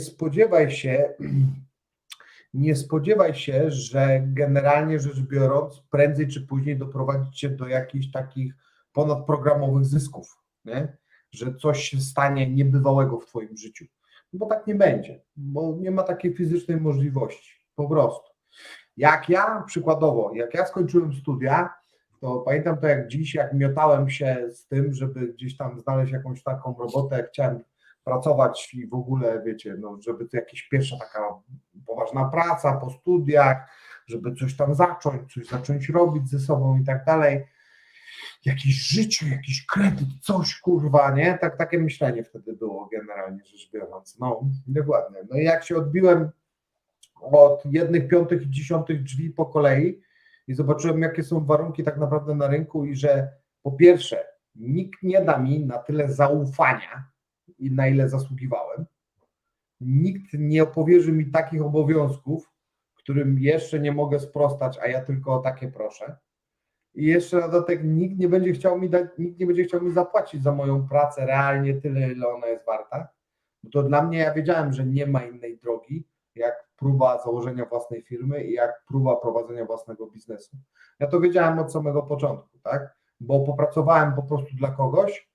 spodziewaj się, że generalnie rzecz biorąc, prędzej czy później doprowadzi cię do jakichś takich ponadprogramowych zysków, nie? Że coś się stanie niebywałego w twoim życiu. Bo tak nie będzie, bo nie ma takiej fizycznej możliwości, po prostu. Jak ja skończyłem studia, to pamiętam to jak dziś, jak miotałem się z tym, żeby gdzieś tam znaleźć jakąś taką robotę, jak chciałem pracować i w ogóle, wiecie, no, żeby to jakaś pierwsza taka poważna praca po studiach, żeby coś tam zacząć robić ze sobą i tak dalej. Jakieś życie, jakiś kredyt, coś kurwa, nie? Takie myślenie wtedy było generalnie rzecz biorąc. No, dokładnie. No i jak się odbiłem od 1/5 i 10 drzwi po kolei i zobaczyłem, jakie są warunki tak naprawdę na rynku i że po pierwsze, nikt nie da mi na tyle zaufania, na ile zasługiwałem. Nikt nie powierzy mi takich obowiązków, którym jeszcze nie mogę sprostać, a ja tylko o takie proszę. I jeszcze na dodatek nikt nie będzie chciał mi dać, nikt nie będzie chciał mi zapłacić za moją pracę realnie tyle, ile ona jest warta. Bo to dla mnie, ja wiedziałem, że nie ma innej drogi, jak próba założenia własnej firmy i jak próba prowadzenia własnego biznesu. Ja to wiedziałem od samego początku, tak? Bo popracowałem po prostu dla kogoś,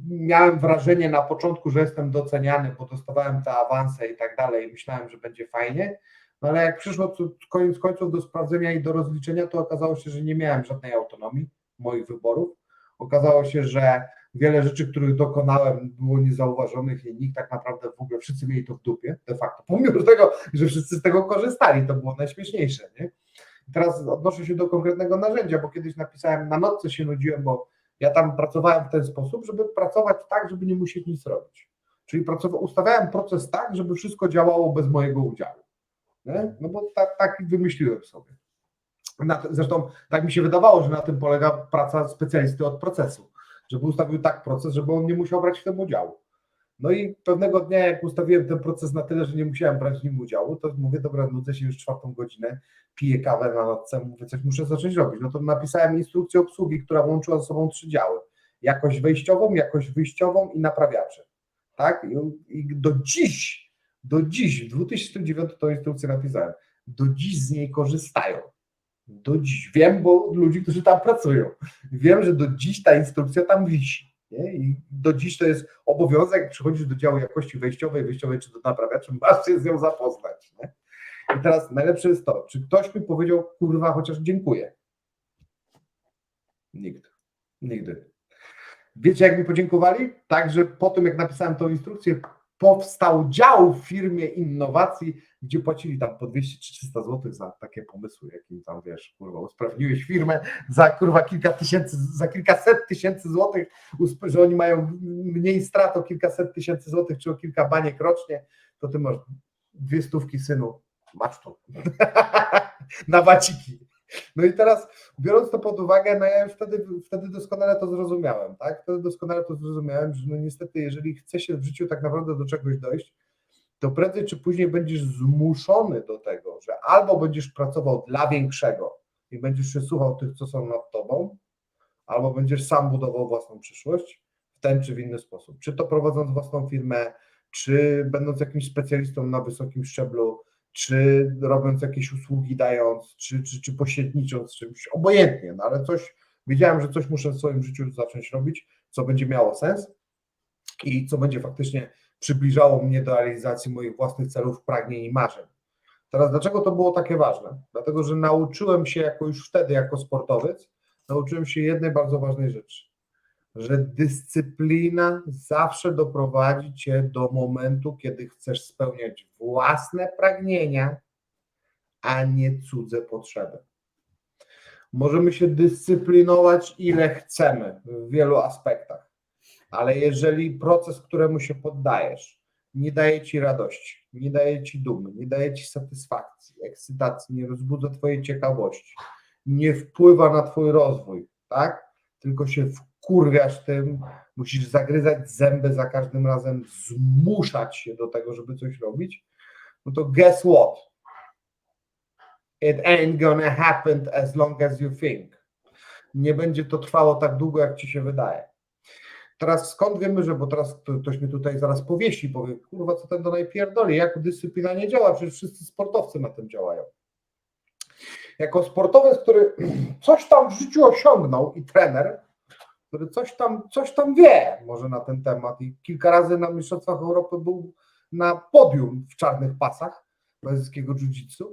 miałem wrażenie na początku, że jestem doceniany, bo dostawałem te awanse i tak dalej, myślałem, że będzie fajnie, no ale jak przyszło koniec końców do sprawdzenia i do rozliczenia, to okazało się, że nie miałem żadnej autonomii moich wyborów. Okazało się, że wiele rzeczy, których dokonałem, było niezauważonych i nikt tak naprawdę w ogóle, wszyscy mieli to w dupie, de facto, pomimo tego, że wszyscy z tego korzystali, to było najśmieszniejsze, nie? I teraz odnoszę się do konkretnego narzędzia, bo kiedyś napisałem, na notce się nudziłem, bo ja tam pracowałem w ten sposób, żeby pracować tak, żeby nie musieć nic robić. Czyli ustawiałem proces tak, żeby wszystko działało bez mojego udziału. Nie? No bo tak wymyśliłem sobie. Zresztą tak mi się wydawało, że na tym polega praca specjalisty od procesu. Żeby ustawił tak proces, żeby on nie musiał brać w tym udziału. No i pewnego dnia, jak ustawiłem ten proces na tyle, że nie musiałem brać w nim udziału, to mówię, dobra, nudzę się już 4. godzinę, piję kawę na nocce, mówię, coś muszę zacząć robić. No to napisałem instrukcję obsługi, która łączyła ze sobą 3 działy. Jakość wejściową, jakość wyjściową i naprawiacze. Tak? I do dziś, w 2009 tą instrukcję napisałem, do dziś z niej korzystają. Do dziś. Wiem, bo ludzi, którzy tam pracują. Wiem, że do dziś ta instrukcja tam wisi. Nie? I do dziś to jest obowiązek, jak przychodzisz do działu jakości wejściowej czy do naprawiaczy, masz się z nią zapoznać. Nie? I teraz najlepsze jest to, czy ktoś mi powiedział, kurwa, chociaż dziękuję? Nikt. Nigdy. Wiecie, jak mi podziękowali? Także po tym, jak napisałem tą instrukcję, powstał dział w firmie innowacji, gdzie płacili tam po 200 czy 300 zł za takie pomysły, jakim tam, wiesz, kurwa, usprawniłeś firmę za, kurwa, kilkaset tysięcy złotych, że oni mają mniej strat o kilkaset tysięcy złotych, czy o kilka baniek rocznie, to ty masz 200, synu, masz to. Na waciki. No i teraz, biorąc to pod uwagę, no ja już wtedy doskonale to zrozumiałem, tak? Wtedy doskonale to zrozumiałem, że no niestety, jeżeli chce się w życiu tak naprawdę do czegoś dojść, to prędzej czy później będziesz zmuszony do tego, że albo będziesz pracował dla większego i będziesz się słuchał tych, co są nad tobą, albo będziesz sam budował własną przyszłość w ten czy w inny sposób. Czy to prowadząc własną firmę, czy będąc jakimś specjalistą na wysokim szczeblu, czy robiąc jakieś usługi, dając, czy pośrednicząc czymś, obojętnie, no ale wiedziałem, że coś muszę w swoim życiu zacząć robić, co będzie miało sens i co będzie faktycznie przybliżało mnie do realizacji moich własnych celów, pragnień i marzeń. Teraz dlaczego to było takie ważne? Dlatego, że nauczyłem się już wtedy, jako sportowiec, nauczyłem się jednej bardzo ważnej rzeczy, że dyscyplina zawsze doprowadzi cię do momentu, kiedy chcesz spełniać własne pragnienia, a nie cudze potrzeby. Możemy się dyscyplinować ile chcemy w wielu aspektach, ale jeżeli proces, któremu się poddajesz, nie daje ci radości, nie daje ci dumy, nie daje ci satysfakcji, ekscytacji, nie rozbudza twojej ciekawości, nie wpływa na twój rozwój, tak? Tylko się wkurwiasz tym, musisz zagryzać zęby za każdym razem, zmuszać się do tego, żeby coś robić, no to guess what? It ain't gonna happen as long as you think. Nie będzie to trwało tak długo, jak ci się wydaje. Teraz skąd wiemy, bo teraz ktoś mnie tutaj zaraz powiesi, powie, kurwa, co ten do najpierdoli, jak dyscyplina nie działa, przecież wszyscy sportowcy na tym działają. Jako sportowiec, który coś tam w życiu osiągnął i trener, który coś tam wie może na ten temat i kilka razy na Mistrzostwach Europy był na podium w czarnych pasach brazylijskiego jiu-jitsu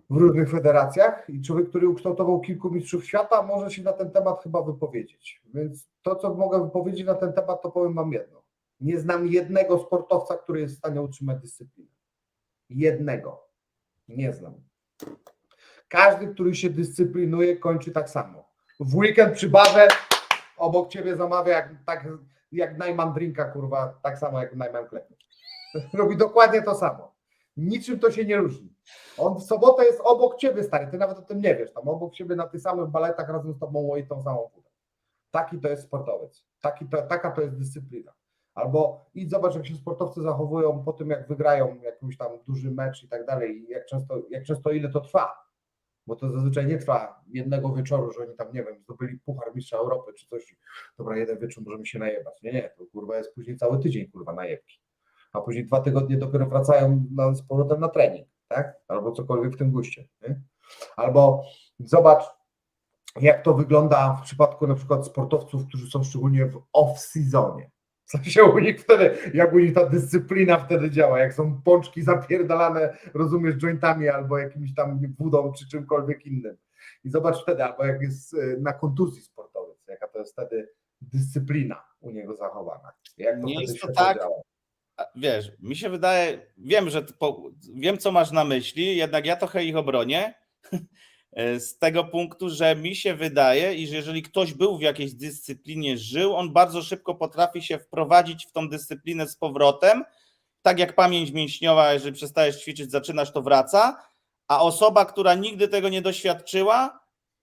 w różnych federacjach i człowiek, który ukształtował kilku mistrzów świata, może się na ten temat chyba wypowiedzieć. Więc to, co mogę wypowiedzieć na ten temat, to powiem wam jedno. Nie znam jednego sportowca, który jest w stanie utrzymać dyscyplinę. Jednego. Nie znam. Każdy, który się dyscyplinuje, kończy tak samo. W weekend przy barze obok ciebie zamawia jak najman drinka, kurwa, tak samo jak najman chleb. Robi dokładnie to samo. Niczym to się nie różni. On w sobotę jest obok ciebie, stary, ty nawet o tym nie wiesz, tam obok ciebie na tych samych baletach razem z tobą łoi tą samą wódę. Taki to jest sportowiec, taka to jest dyscyplina. Albo idź zobacz, jak się sportowcy zachowują po tym, jak wygrają jakiś tam duży mecz i tak dalej, i jak często ile to trwa. Bo to zazwyczaj nie trwa jednego wieczoru, że oni tam, nie wiem, zdobyli puchar mistrza Europy czy coś. Dobra, jeden wieczór możemy się najebać. Nie, to kurwa jest później cały tydzień, kurwa, najebki. A później 2 tygodnie dopiero wracają z powrotem na trening, tak? Albo cokolwiek w tym guście. Nie? Albo zobacz, jak to wygląda w przypadku na przykład sportowców, którzy są szczególnie w off-seasonie. W sensie u nich wtedy, jak u nich ta dyscyplina wtedy działa, jak są pączki zapierdalane, rozumiesz, jointami albo jakimś tam wódą czy czymkolwiek innym. I zobacz wtedy, albo jak jest na kontuzji sportowej, jaka to jest wtedy dyscyplina u niego zachowana. Jak to Nie wtedy jest to świetnie tak. działa. Wiesz, mi się wydaje, wiem, co masz na myśli, jednak ja trochę ich obronię z tego punktu, że mi się wydaje, iż jeżeli ktoś był w jakiejś dyscyplinie, żył, on bardzo szybko potrafi się wprowadzić w tą dyscyplinę z powrotem, tak jak pamięć mięśniowa, jeżeli przestajesz ćwiczyć, zaczynasz, to wraca, a osoba, która nigdy tego nie doświadczyła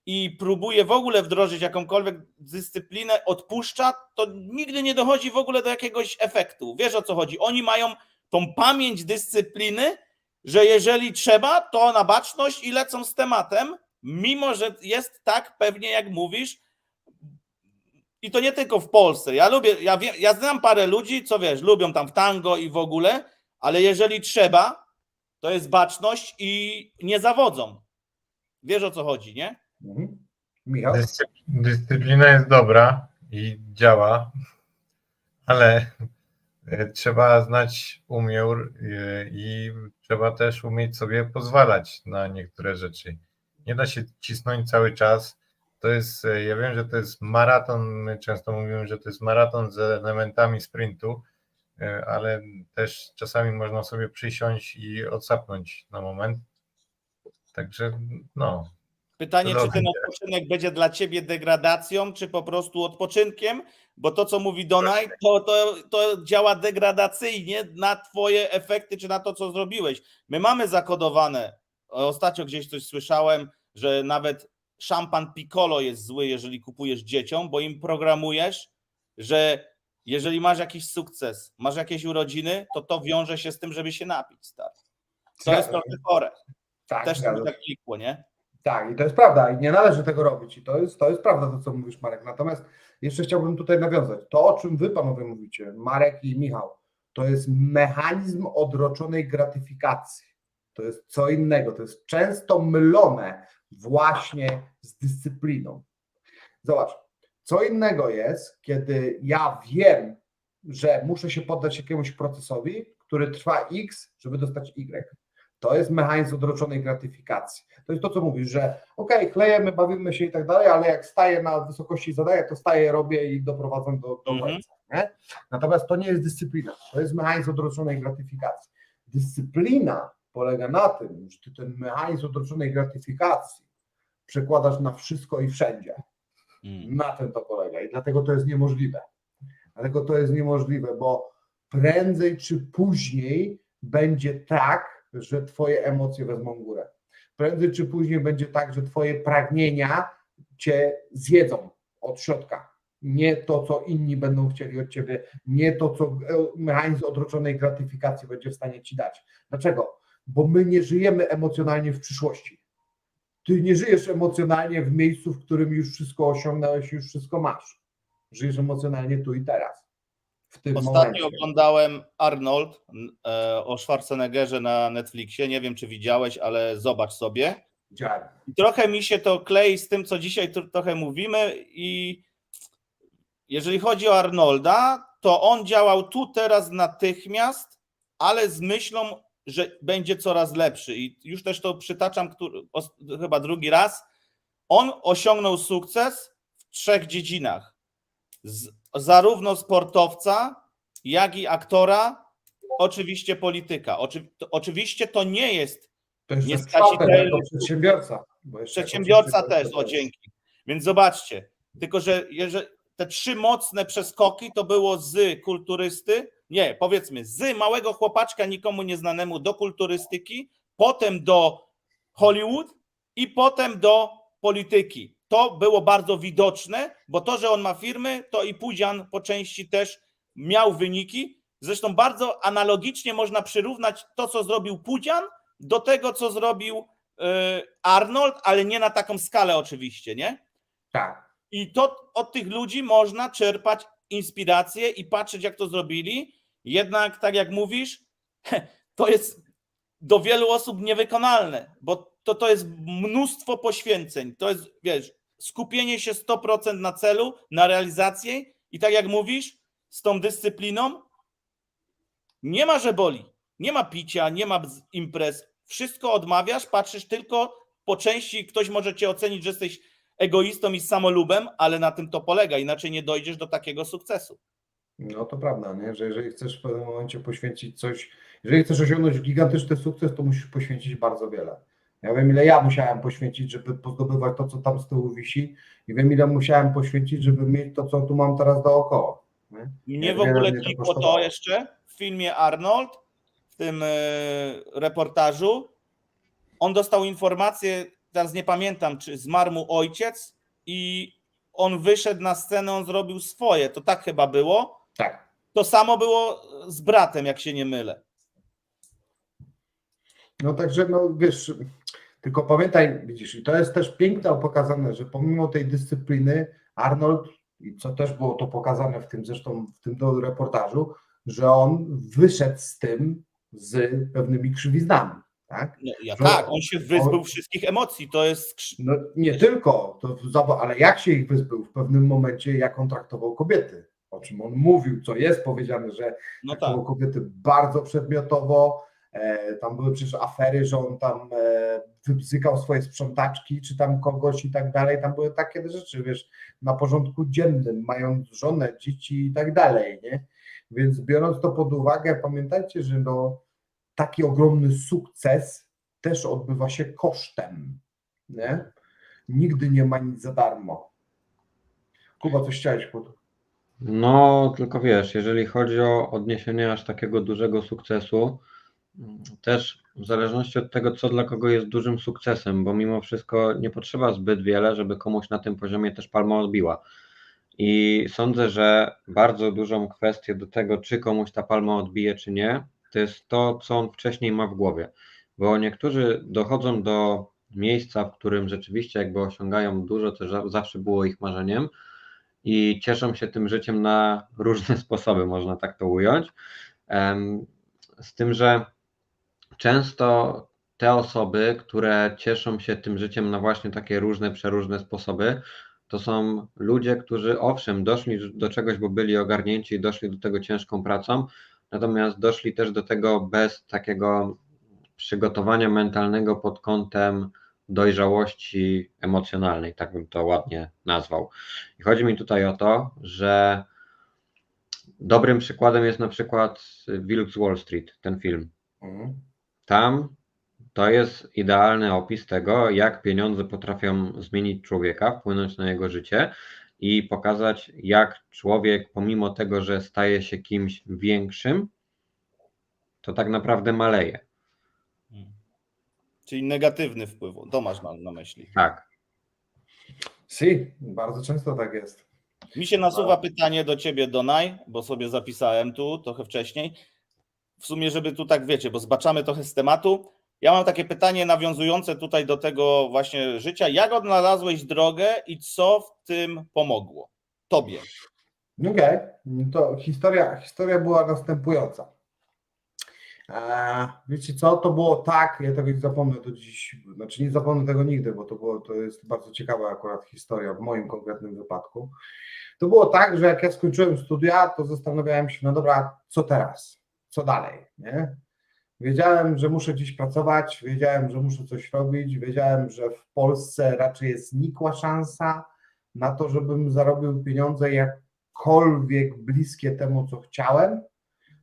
i próbuje w ogóle wdrożyć jakąkolwiek dyscyplinę, odpuszcza, to nigdy nie dochodzi w ogóle do jakiegoś efektu. Wiesz, o co chodzi? Oni mają tą pamięć dyscypliny, że jeżeli trzeba, to na baczność i lecą z tematem, mimo że jest tak pewnie, jak mówisz. I to nie tylko w Polsce. Ja znam parę ludzi, co wiesz, lubią tam w tango i w ogóle, ale jeżeli trzeba, to jest baczność i nie zawodzą. Wiesz, o co chodzi, nie? Mhm. Michał? Dyscyplina jest dobra i działa, ale trzeba znać umiar i trzeba też umieć sobie pozwalać na niektóre rzeczy. Nie da się cisnąć cały czas. To jest, ja wiem, że to jest maraton, my często mówimy, że to jest maraton z elementami sprintu, ale też czasami można sobie przysiąść i odsapnąć na moment. Także no. Pytanie, czy ten odpoczynek będzie dla ciebie degradacją, czy po prostu odpoczynkiem, bo to, co mówi Donaj, to działa degradacyjnie na twoje efekty, czy na to, co zrobiłeś. My mamy zakodowane, ostatnio gdzieś coś słyszałem, że nawet szampan Piccolo jest zły, jeżeli kupujesz dzieciom, bo im programujesz, że jeżeli masz jakiś sukces, masz jakieś urodziny, to wiąże się z tym, żeby się napić, stary. To jest trochę chore. Tak, Też mi tak klikło, nie? Tak, i to jest prawda, i nie należy tego robić. I to jest prawda, to co mówisz, Marek. Natomiast jeszcze chciałbym tutaj nawiązać. To, o czym wy panowie mówicie, Marek i Michał, to jest mechanizm odroczonej gratyfikacji. To jest co innego. To jest często mylone właśnie z dyscypliną. Zobacz, co innego jest, kiedy ja wiem, że muszę się poddać jakiemuś procesowi, który trwa X, żeby dostać Y. To jest mechanizm odroczonej gratyfikacji. To jest to, co mówisz, że okej, klejemy, bawimy się i tak dalej, ale jak staję na wysokości zadania, to staję, robię i doprowadzam do końca. Nie? Natomiast to nie jest dyscyplina, to jest mechanizm odroczonej gratyfikacji. Dyscyplina polega na tym, że ty ten mechanizm odroczonej gratyfikacji przekładasz na wszystko i wszędzie. Na tym to polega i dlatego to jest niemożliwe. Dlatego to jest niemożliwe, bo prędzej czy później będzie tak, że twoje emocje wezmą górę. Prędzej czy później będzie tak, że twoje pragnienia cię zjedzą od środka. Nie to, co inni będą chcieli od ciebie, nie to, co mechanizm odroczonej gratyfikacji będzie w stanie ci dać. Dlaczego? Bo my nie żyjemy emocjonalnie w przyszłości. Ty nie żyjesz emocjonalnie w miejscu, w którym już wszystko osiągnąłeś, już wszystko masz. Żyjesz emocjonalnie tu i teraz. W tym Ostatnio momencie. oglądałem Arnold o Schwarzeneggerze na Netflixie. Nie wiem, czy widziałeś, ale zobacz sobie. Widziałem. I trochę mi się to klei z tym, co dzisiaj trochę mówimy. I jeżeli chodzi o Arnolda, to on działał tu, teraz, natychmiast, ale z myślą, że będzie coraz lepszy. I już też to przytaczam chyba drugi raz. On osiągnął sukces w 3 dziedzinach. Zarówno sportowca, jak i aktora, oczywiście polityka. Oczywiście to nie jest To jest nieskazitelny przedsiębiorca. przedsiębiorca też, o dzięki. Więc zobaczcie, tylko że te 3 mocne przeskoki to było z kulturysty, nie, powiedzmy z małego chłopaczka nikomu nieznanemu do kulturystyki, potem do Hollywood i potem do polityki. To było bardzo widoczne, bo to, że on ma firmy, to i Pudzian po części też miał wyniki. Zresztą bardzo analogicznie można przyrównać to, co zrobił Pudzian, do tego, co zrobił Arnold, ale nie na taką skalę oczywiście, nie? Tak. I to od tych ludzi można czerpać inspirację i patrzeć, jak to zrobili. Jednak, tak jak mówisz, to jest do wielu osób niewykonalne, bo to jest mnóstwo poświęceń. To jest, wiesz, skupienie się 100% na celu, na realizację i tak jak mówisz, z tą dyscypliną nie ma, że boli. Nie ma picia, nie ma imprez. Wszystko odmawiasz, patrzysz tylko po części. Ktoś może cię ocenić, że jesteś egoistą i samolubem, ale na tym to polega. Inaczej nie dojdziesz do takiego sukcesu. No to prawda, nie? Że jeżeli chcesz w pewnym momencie poświęcić coś, jeżeli chcesz osiągnąć gigantyczny sukces, to musisz poświęcić bardzo wiele. Ja wiem, ile ja musiałem poświęcić, żeby pozdobywać to, co tam z tyłu wisi i wiem, ile musiałem poświęcić, żeby mieć to, co tu mam teraz dookoła. Nie? Mnie w ogóle klikło to jeszcze w filmie Arnold, w tym reportażu. On dostał informację, teraz nie pamiętam, czy zmarł mu ojciec i on wyszedł na scenę, on zrobił swoje. To tak chyba było. Tak. To samo było z bratem, jak się nie mylę. No także, no wiesz, tylko pamiętaj, widzisz, i to jest też piękne pokazane, że pomimo tej dyscypliny Arnold, i co też było to pokazane w tym zresztą w tym reportażu, że on wyszedł z tym z pewnymi krzywiznami, tak? No, tak, on się wyzbył wszystkich emocji, to jest... No nie tylko, ale jak się ich wyzbył w pewnym momencie, jak on traktował kobiety, o czym on mówił, co jest powiedziane, że traktował kobiety bardzo przedmiotowo, tam były przecież afery, że on tam wybzykał swoje sprzątaczki, czy tam kogoś i tak dalej, tam były takie rzeczy, wiesz, na porządku dziennym, mając żonę, dzieci i tak dalej, nie? Więc biorąc to pod uwagę, pamiętajcie, że no, taki ogromny sukces też odbywa się kosztem, nie? Nigdy nie ma nic za darmo. Kuba, coś chciałeś pod... No, tylko wiesz, jeżeli chodzi o odniesienie aż takiego dużego sukcesu, też w zależności od tego, co dla kogo jest dużym sukcesem, bo mimo wszystko nie potrzeba zbyt wiele, żeby komuś na tym poziomie też palma odbiła. I sądzę, że bardzo dużą kwestię do tego, czy komuś ta palma odbije, czy nie, to jest to, co on wcześniej ma w głowie. Bo niektórzy dochodzą do miejsca, w którym rzeczywiście jakby osiągają dużo, co zawsze było ich marzeniem i cieszą się tym życiem na różne sposoby, można tak to ująć. Z tym, że często te osoby, które cieszą się tym życiem na właśnie takie różne, przeróżne sposoby, to są ludzie, którzy owszem, doszli do czegoś, bo byli ogarnięci i doszli do tego ciężką pracą, natomiast doszli też do tego bez takiego przygotowania mentalnego pod kątem dojrzałości emocjonalnej, tak bym to ładnie nazwał. I chodzi mi tutaj o to, że dobrym przykładem jest na przykład Wilk z Wall Street, ten film. Tam to jest idealny opis tego, jak pieniądze potrafią zmienić człowieka, wpłynąć na jego życie i pokazać, jak człowiek, pomimo tego, że staje się kimś większym, to tak naprawdę maleje. Czyli negatywny wpływ, to masz na myśli. Tak. Bardzo często tak jest. Mi się nasuwa pytanie do ciebie, Donaj, bo sobie zapisałem tu trochę wcześniej. W sumie, żeby tu tak wiecie, bo zbaczamy trochę z tematu. Ja mam takie pytanie nawiązujące tutaj do tego właśnie życia. Jak odnalazłeś drogę i co w tym pomogło tobie? Okej, to historia była następująca. Wiecie co, to było tak, ja tego nie zapomnę do dziś, znaczy nie zapomnę tego nigdy, bo to jest bardzo ciekawa akurat historia w moim konkretnym wypadku. To było tak, że jak ja skończyłem studia, to zastanawiałem się, no dobra, co teraz? Co dalej, nie? Wiedziałem, że muszę gdzieś pracować, wiedziałem, że muszę coś robić, wiedziałem, że w Polsce raczej jest nikła szansa na to, żebym zarobił pieniądze jakkolwiek bliskie temu, co chciałem,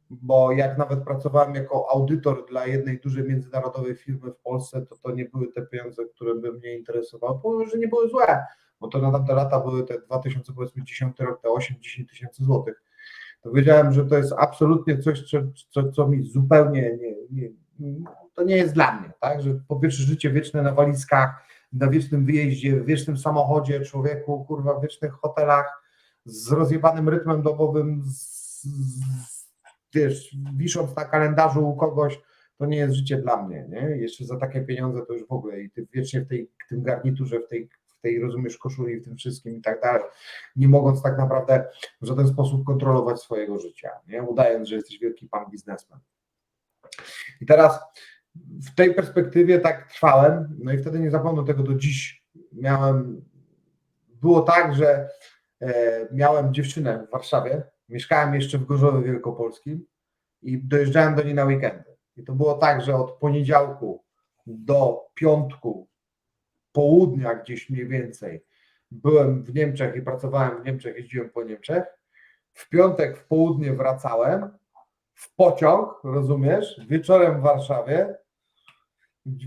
bo jak nawet pracowałem jako audytor dla jednej dużej międzynarodowej firmy w Polsce, to nie były te pieniądze, które by mnie interesowały, powiem, że nie były złe, bo to na tamte lata były te 2010 rok, te 8-10 tysięcy złotych. To wiedziałem, że to jest absolutnie coś, co mi zupełnie to nie jest dla mnie, tak, że po pierwsze życie wieczne na walizkach, na wiecznym wyjeździe, w wiecznym samochodzie, człowieku, kurwa, w wiecznych hotelach, z rozjebanym rytmem dobowym, wiesz, wisząc na kalendarzu u kogoś, to nie jest życie dla mnie, nie? Jeszcze za takie pieniądze to już w ogóle i ty wiecznie w tym garniturze, w tej, rozumiesz, koszuli, w tym wszystkim i tak dalej, nie mogąc tak naprawdę w żaden sposób kontrolować swojego życia, nie? Udając, że jesteś wielki pan biznesmen. I teraz w tej perspektywie tak trwałem, no i wtedy nie zapomnę tego do dziś. Było tak, że miałem dziewczynę w Warszawie, mieszkałem jeszcze w Gorzowie Wielkopolskim i dojeżdżałem do niej na weekendy. I to było tak, że od poniedziałku do piątku, południa gdzieś mniej więcej, byłem w Niemczech i pracowałem w Niemczech, jeździłem po Niemczech. W piątek w południe wracałem, w pociąg, rozumiesz, wieczorem w Warszawie,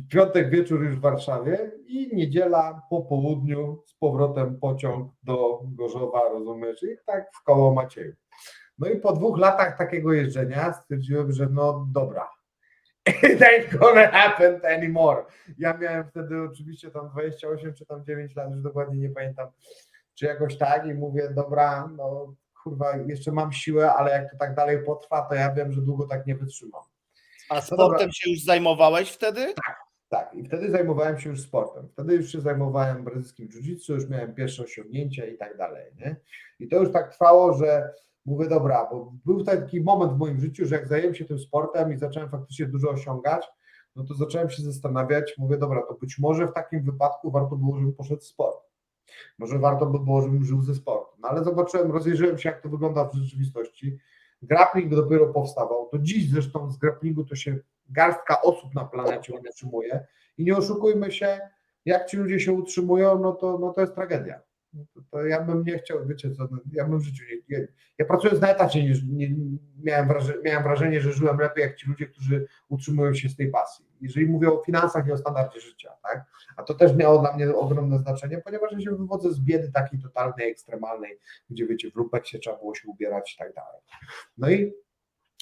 piątek wieczór już w Warszawie i niedziela po południu z powrotem pociąg do Gorzowa, rozumiesz, i tak w koło Macieju. No i po 2 latach takiego jeżdżenia stwierdziłem, że no dobra, it ain't gonna happen anymore. Ja miałem wtedy oczywiście tam 28 czy tam 9 lat, już dokładnie nie pamiętam, czy jakoś tak i mówię, dobra, no kurwa, jeszcze mam siłę, ale jak to tak dalej potrwa, to ja wiem, że długo tak nie wytrzymam. A sportem się już zajmowałeś wtedy? Tak, i wtedy zajmowałem się już sportem. Wtedy już się zajmowałem brazylijskim jiu-jitsu, już miałem pierwsze osiągnięcia i tak dalej, nie? I to już tak trwało, że mówię, dobra, bo był taki moment w moim życiu, że jak zająłem się tym sportem i zacząłem faktycznie dużo osiągać, no to zacząłem się zastanawiać, mówię, dobra, to być może w takim wypadku warto było, żebym poszedł w sport. Może warto by było, żebym żył ze sportu. No ale zobaczyłem, rozejrzałem się, jak to wygląda w rzeczywistości. Grappling dopiero powstawał. Do dziś zresztą z grapplingu to się garstka osób na planecie utrzymuje. I nie oszukujmy się, jak ci ludzie się utrzymują, no to jest tragedia. To ja bym nie chciał, wiecie co, ja bym w życiu ja pracując na etacie miałem wrażenie, że żyłem lepiej jak ci ludzie, którzy utrzymują się z tej pasji. Jeżeli mówię o finansach i o standardzie życia, tak? A to też miało dla mnie ogromne znaczenie, ponieważ ja się wywodzę z biedy takiej totalnej, ekstremalnej, gdzie wiecie, w lupeksie trzeba było się ubierać i tak dalej. No i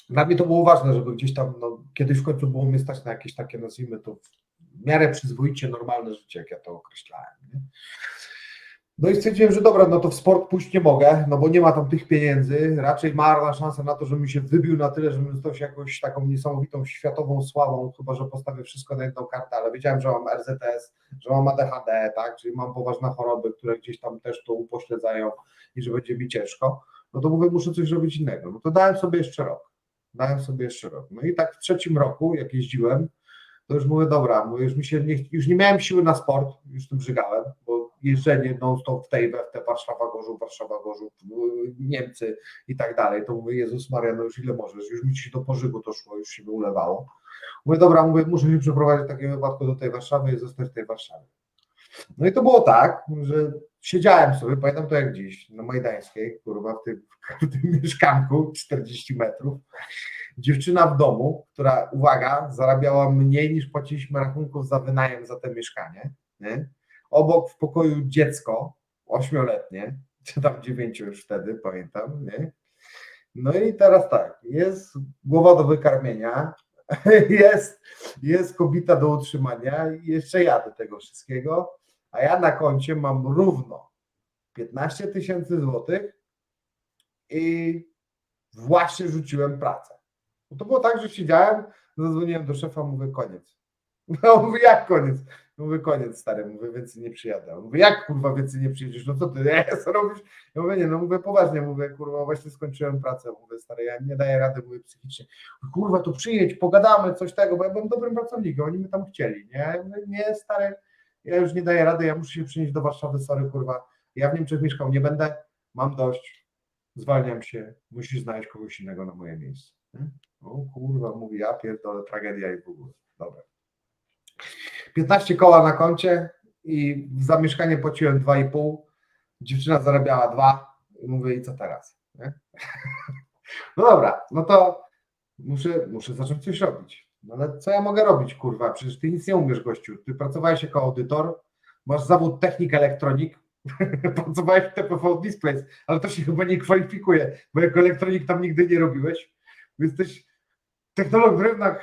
dla mnie to było ważne, żeby gdzieś tam, no, kiedyś w końcu było mnie stać na jakieś takie, nazwijmy to, w miarę przyzwoicie normalne życie, jak ja to określałem, nie? No i stwierdziłem, że dobra, no to w sport pójść nie mogę, no bo nie ma tam tych pieniędzy, raczej marna szansa na to, żebym się wybił na tyle, żebym stał się jakąś taką niesamowitą światową sławą, chyba że postawię wszystko na jedną kartę, ale wiedziałem, że mam RZS, że mam ADHD, tak, czyli mam poważne choroby, które gdzieś tam też to upośledzają i że będzie mi ciężko, no to mówię, muszę coś robić innego, no to dałem sobie jeszcze rok, no i tak w 3. roku, jak jeździłem, to już mówię, dobra, mówię, już nie miałem siły na sport, już tym brzygałem, bo jeżdżenie non-stop w tej Warszawa Gorzów, Niemcy i tak dalej, to mówię, Jezus Maria, no już ile możesz, już mi się do pożygu to szło, już się mi ulewało. Mówię, dobra, muszę się przeprowadzić w takim wypadku do tej Warszawy i zostać w tej Warszawie. No i to było tak, że siedziałem sobie, pamiętam to jak dziś, na Majdańskiej, kurwa, w tym mieszkanku 40 metrów, dziewczyna w domu, która, uwaga, zarabiała mniej niż płaciliśmy rachunków za wynajem za to mieszkanie, nie? Obok w pokoju dziecko 8-letnie, czy tam 9 już wtedy, pamiętam, nie? No i teraz tak, jest głowa do wykarmienia, jest kobieta do utrzymania i jeszcze ja do tego wszystkiego, a ja na koncie mam równo 15 000 złotych i właśnie rzuciłem pracę. No to było tak, że siedziałem, zadzwoniłem do szefa, mówię, koniec. No mówię, jak koniec? Mówię, koniec, stary, mówię, więcej nie przyjadę. Mówię, jak kurwa więcej nie przyjedziesz? No co ty, co robisz? Ja mówię, nie, no mówię, poważnie, mówię, kurwa, właśnie skończyłem pracę, mówię, stary, ja nie daję rady, mówię, psychicznie. Kurwa, to przyjedź, pogadamy, coś tego, bo ja byłem dobrym pracownikiem, oni mnie tam chcieli, nie? Ja mówię, nie, stary, ja już nie daję rady, ja muszę się przynieść do Warszawy, sorry, kurwa, ja w Niemczech mieszkał nie będę, mam dość, zwalniam się, musisz znaleźć kogoś innego na moje miejsce. O kurwa, mówi, ja pierdolę, tragedia i w ogóle, dobra. 15 koła na koncie i za mieszkanie płaciłem 2,5, dziewczyna zarabiała 2 i mówię, i co teraz? Nie? No dobra, no to muszę zacząć coś robić. No ale co ja mogę robić, kurwa? Przecież ty nic nie umiesz, gościu. Ty pracowałeś jako audytor, masz zawód technik elektronik, pracowałeś w TPV Displays, ale to się chyba nie kwalifikuje, bo jako elektronik tam nigdy nie robiłeś. Jesteś technolog drewna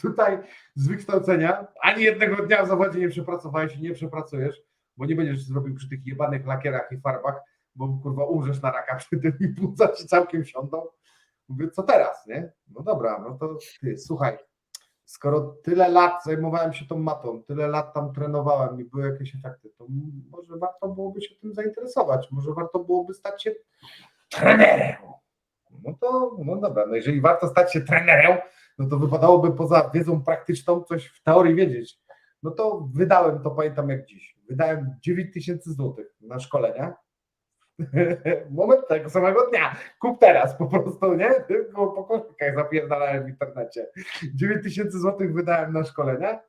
tutaj z wykształcenia, ani jednego dnia w zawodzie nie przepracowałeś i nie przepracujesz, bo nie będziesz zrobił przy tych jebanych lakierach i farbach, bo kurwa umrzesz na raka przy tym i płuca ci całkiem siądą. Mówię, co teraz, nie? No dobra, no to ty, słuchaj, skoro tyle lat zajmowałem się tą matą, tyle lat tam trenowałem i były jakieś efekty, to może warto byłoby się tym zainteresować, może warto byłoby stać się trenerem. No to, no dobra, no jeżeli warto stać się trenerem, no to wypadałoby poza wiedzą praktyczną coś w teorii wiedzieć. No to wydałem, to pamiętam jak dziś, wydałem 9000 złotych na szkolenia. Moment tego samego dnia, kup teraz po prostu, nie? Tylko po koszykach zapierdalałem w internecie. 9000 złotych wydałem na szkolenia.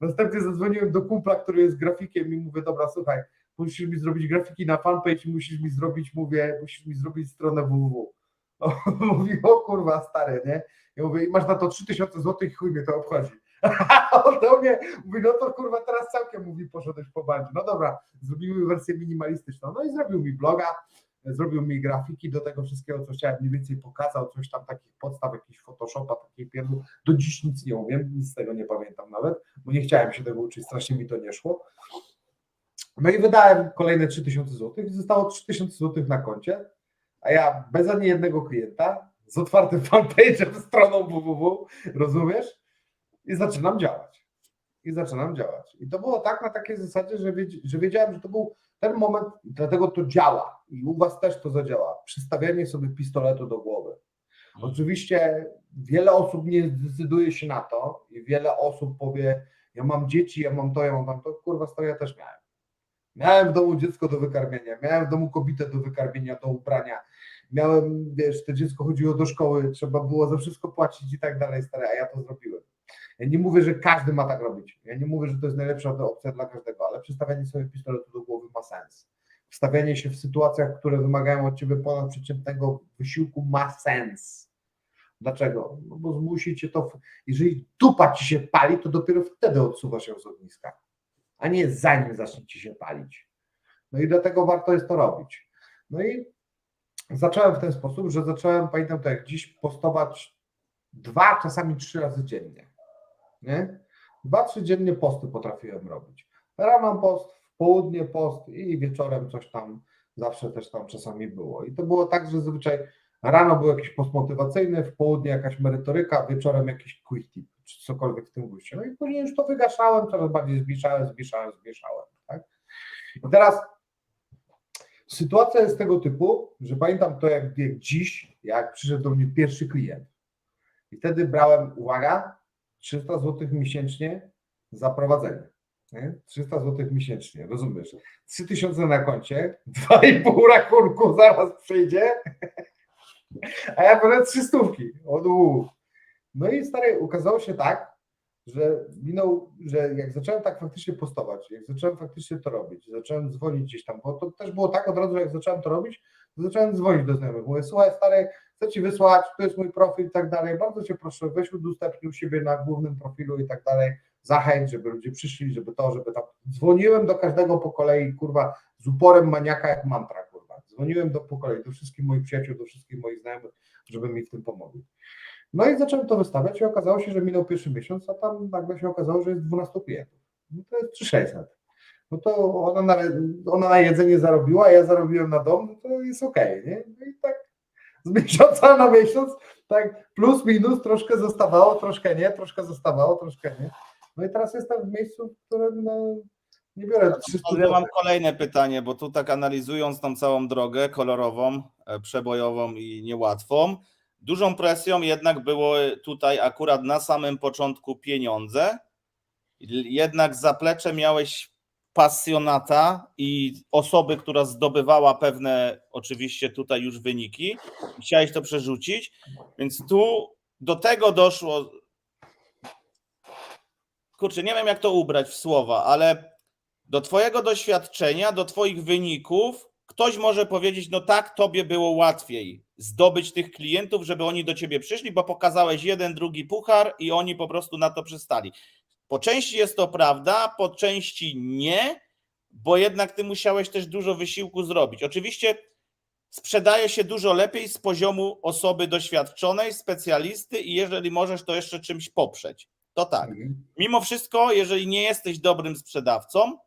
Następnie zadzwoniłem do kumpla, który jest grafikiem i mówię, dobra, słuchaj, musisz mi zrobić grafiki na fanpage i musisz mi zrobić stronę www. Mówi, o kurwa stary, nie? Ja mówię, i masz na to 3000 złotych i chuj mnie to obchodzi. On do mnie mówi, no to kurwa teraz całkiem mówi, poszedłeś po bandzie. No dobra, zrobimy wersję minimalistyczną. No i zrobił mi bloga, zrobił mi grafiki do tego wszystkiego, co chciałem, mniej więcej pokazał, coś tam takich podstaw, jakiś Photoshopa, takiej pierdół. Do dziś nic nie umiem, nic z tego nie pamiętam nawet, bo nie chciałem się tego uczyć, strasznie mi to nie szło. No i wydałem kolejne 3000 złotych i zostało 3000 złotych na koncie, a ja bez ani jednego klienta, z otwartym fanpage'em, stroną www, rozumiesz? I zaczynam działać. I to było tak na takiej zasadzie, że wiedziałem, że to był ten moment, dlatego to działa. I u was też to zadziała. Przystawianie sobie pistoletu do głowy. Oczywiście wiele osób nie zdecyduje się na to i wiele osób powie, ja mam dzieci, ja mam to, ja mam tamto. Kurwa, stary, ja też miałem. Miałem w domu dziecko do wykarmienia, miałem w domu kobietę do wykarmienia, do ubrania. Miałem, wiesz, to dziecko chodziło do szkoły, trzeba było za wszystko płacić i tak dalej, stary, a ja to zrobiłem. Ja nie mówię, że każdy ma tak robić. Ja nie mówię, że to jest najlepsza opcja dla każdego, ale przystawianie sobie pistoletu do głowy ma sens. Wstawianie się w sytuacjach, które wymagają od ciebie ponadprzeciętnego wysiłku ma sens. Dlaczego? No bo zmusi cię to, jeżeli dupa ci się pali, to dopiero wtedy odsuwa się z ogniska, a nie zanim zacznie ci się palić. No i dlatego warto jest to robić. No i zacząłem w ten sposób, że pamiętam to jak dziś, postować 2, czasami 3 razy dziennie. Nie? 2-3 dziennie posty potrafiłem robić. Rano post, w południe post i wieczorem coś tam zawsze też tam czasami było. I to było tak, że zazwyczaj rano był jakiś post motywacyjny, w południe jakaś merytoryka, wieczorem jakiś quick tip, czy cokolwiek w tym guście. No i później już to wygaszałem, coraz bardziej zmniejszałem. Tak? I teraz sytuacja jest tego typu, że pamiętam to jak dziś, jak przyszedł do mnie pierwszy klient. I wtedy brałem, uwaga, 300 zł miesięcznie za prowadzenie. Nie? 300 zł miesięcznie, rozumiesz? 3000 na koncie, 2,5 rachunku zaraz przyjdzie, a ja będę 300. No i stary, okazało się tak, że jak zacząłem tak faktycznie postować, jak zacząłem faktycznie to robić, zacząłem dzwonić gdzieś tam, bo to też było tak od razu, jak zacząłem to robić, to zacząłem dzwonić do znajomych. Mówię, słuchaj stary, chcę ci wysłać, tu jest mój profil i tak dalej, bardzo cię proszę, weź udostępnij u siebie na głównym profilu i tak dalej, zachęć, żeby ludzie przyszli, żeby to, żeby tam. Dzwoniłem do każdego po kolei, kurwa, z uporem maniaka jak mantra, kurwa. Dzwoniłem po kolei do wszystkich moich przyjaciół, do wszystkich moich znajomych, żeby mi w tym pomogli. No i zacząłem to wystawiać i okazało się, że minął pierwszy miesiąc, a tam nagle się okazało, że jest 12 klientów. No to jest 3600. No to ona na jedzenie zarobiła, a ja zarobiłem na dom, no to jest okej, nie? No i tak z miesiąca na miesiąc, tak plus minus, troszkę zostawało, troszkę nie, troszkę zostawało, troszkę nie. No i teraz jestem w miejscu, w którym nie biorę 300 Ja mam kolejne pytanie, bo tu tak analizując tą całą drogę kolorową, przebojową i niełatwą, dużą presją jednak było tutaj akurat na samym początku pieniądze, jednak zaplecze miałeś pasjonata i osoby, która zdobywała pewne oczywiście tutaj już wyniki, chciałeś to przerzucić, więc tu do tego doszło, kurczę, nie wiem jak to ubrać w słowa, ale do twojego doświadczenia, do twoich wyników ktoś może powiedzieć, no tak, tobie było łatwiej zdobyć tych klientów, żeby oni do ciebie przyszli, bo pokazałeś jeden, drugi puchar i oni po prostu na to przystali. Po części jest to prawda, po części nie, bo jednak ty musiałeś też dużo wysiłku zrobić. Oczywiście sprzedaje się dużo lepiej z poziomu osoby doświadczonej, specjalisty i jeżeli możesz, to jeszcze czymś poprzeć. To tak. Mimo wszystko, jeżeli nie jesteś dobrym sprzedawcą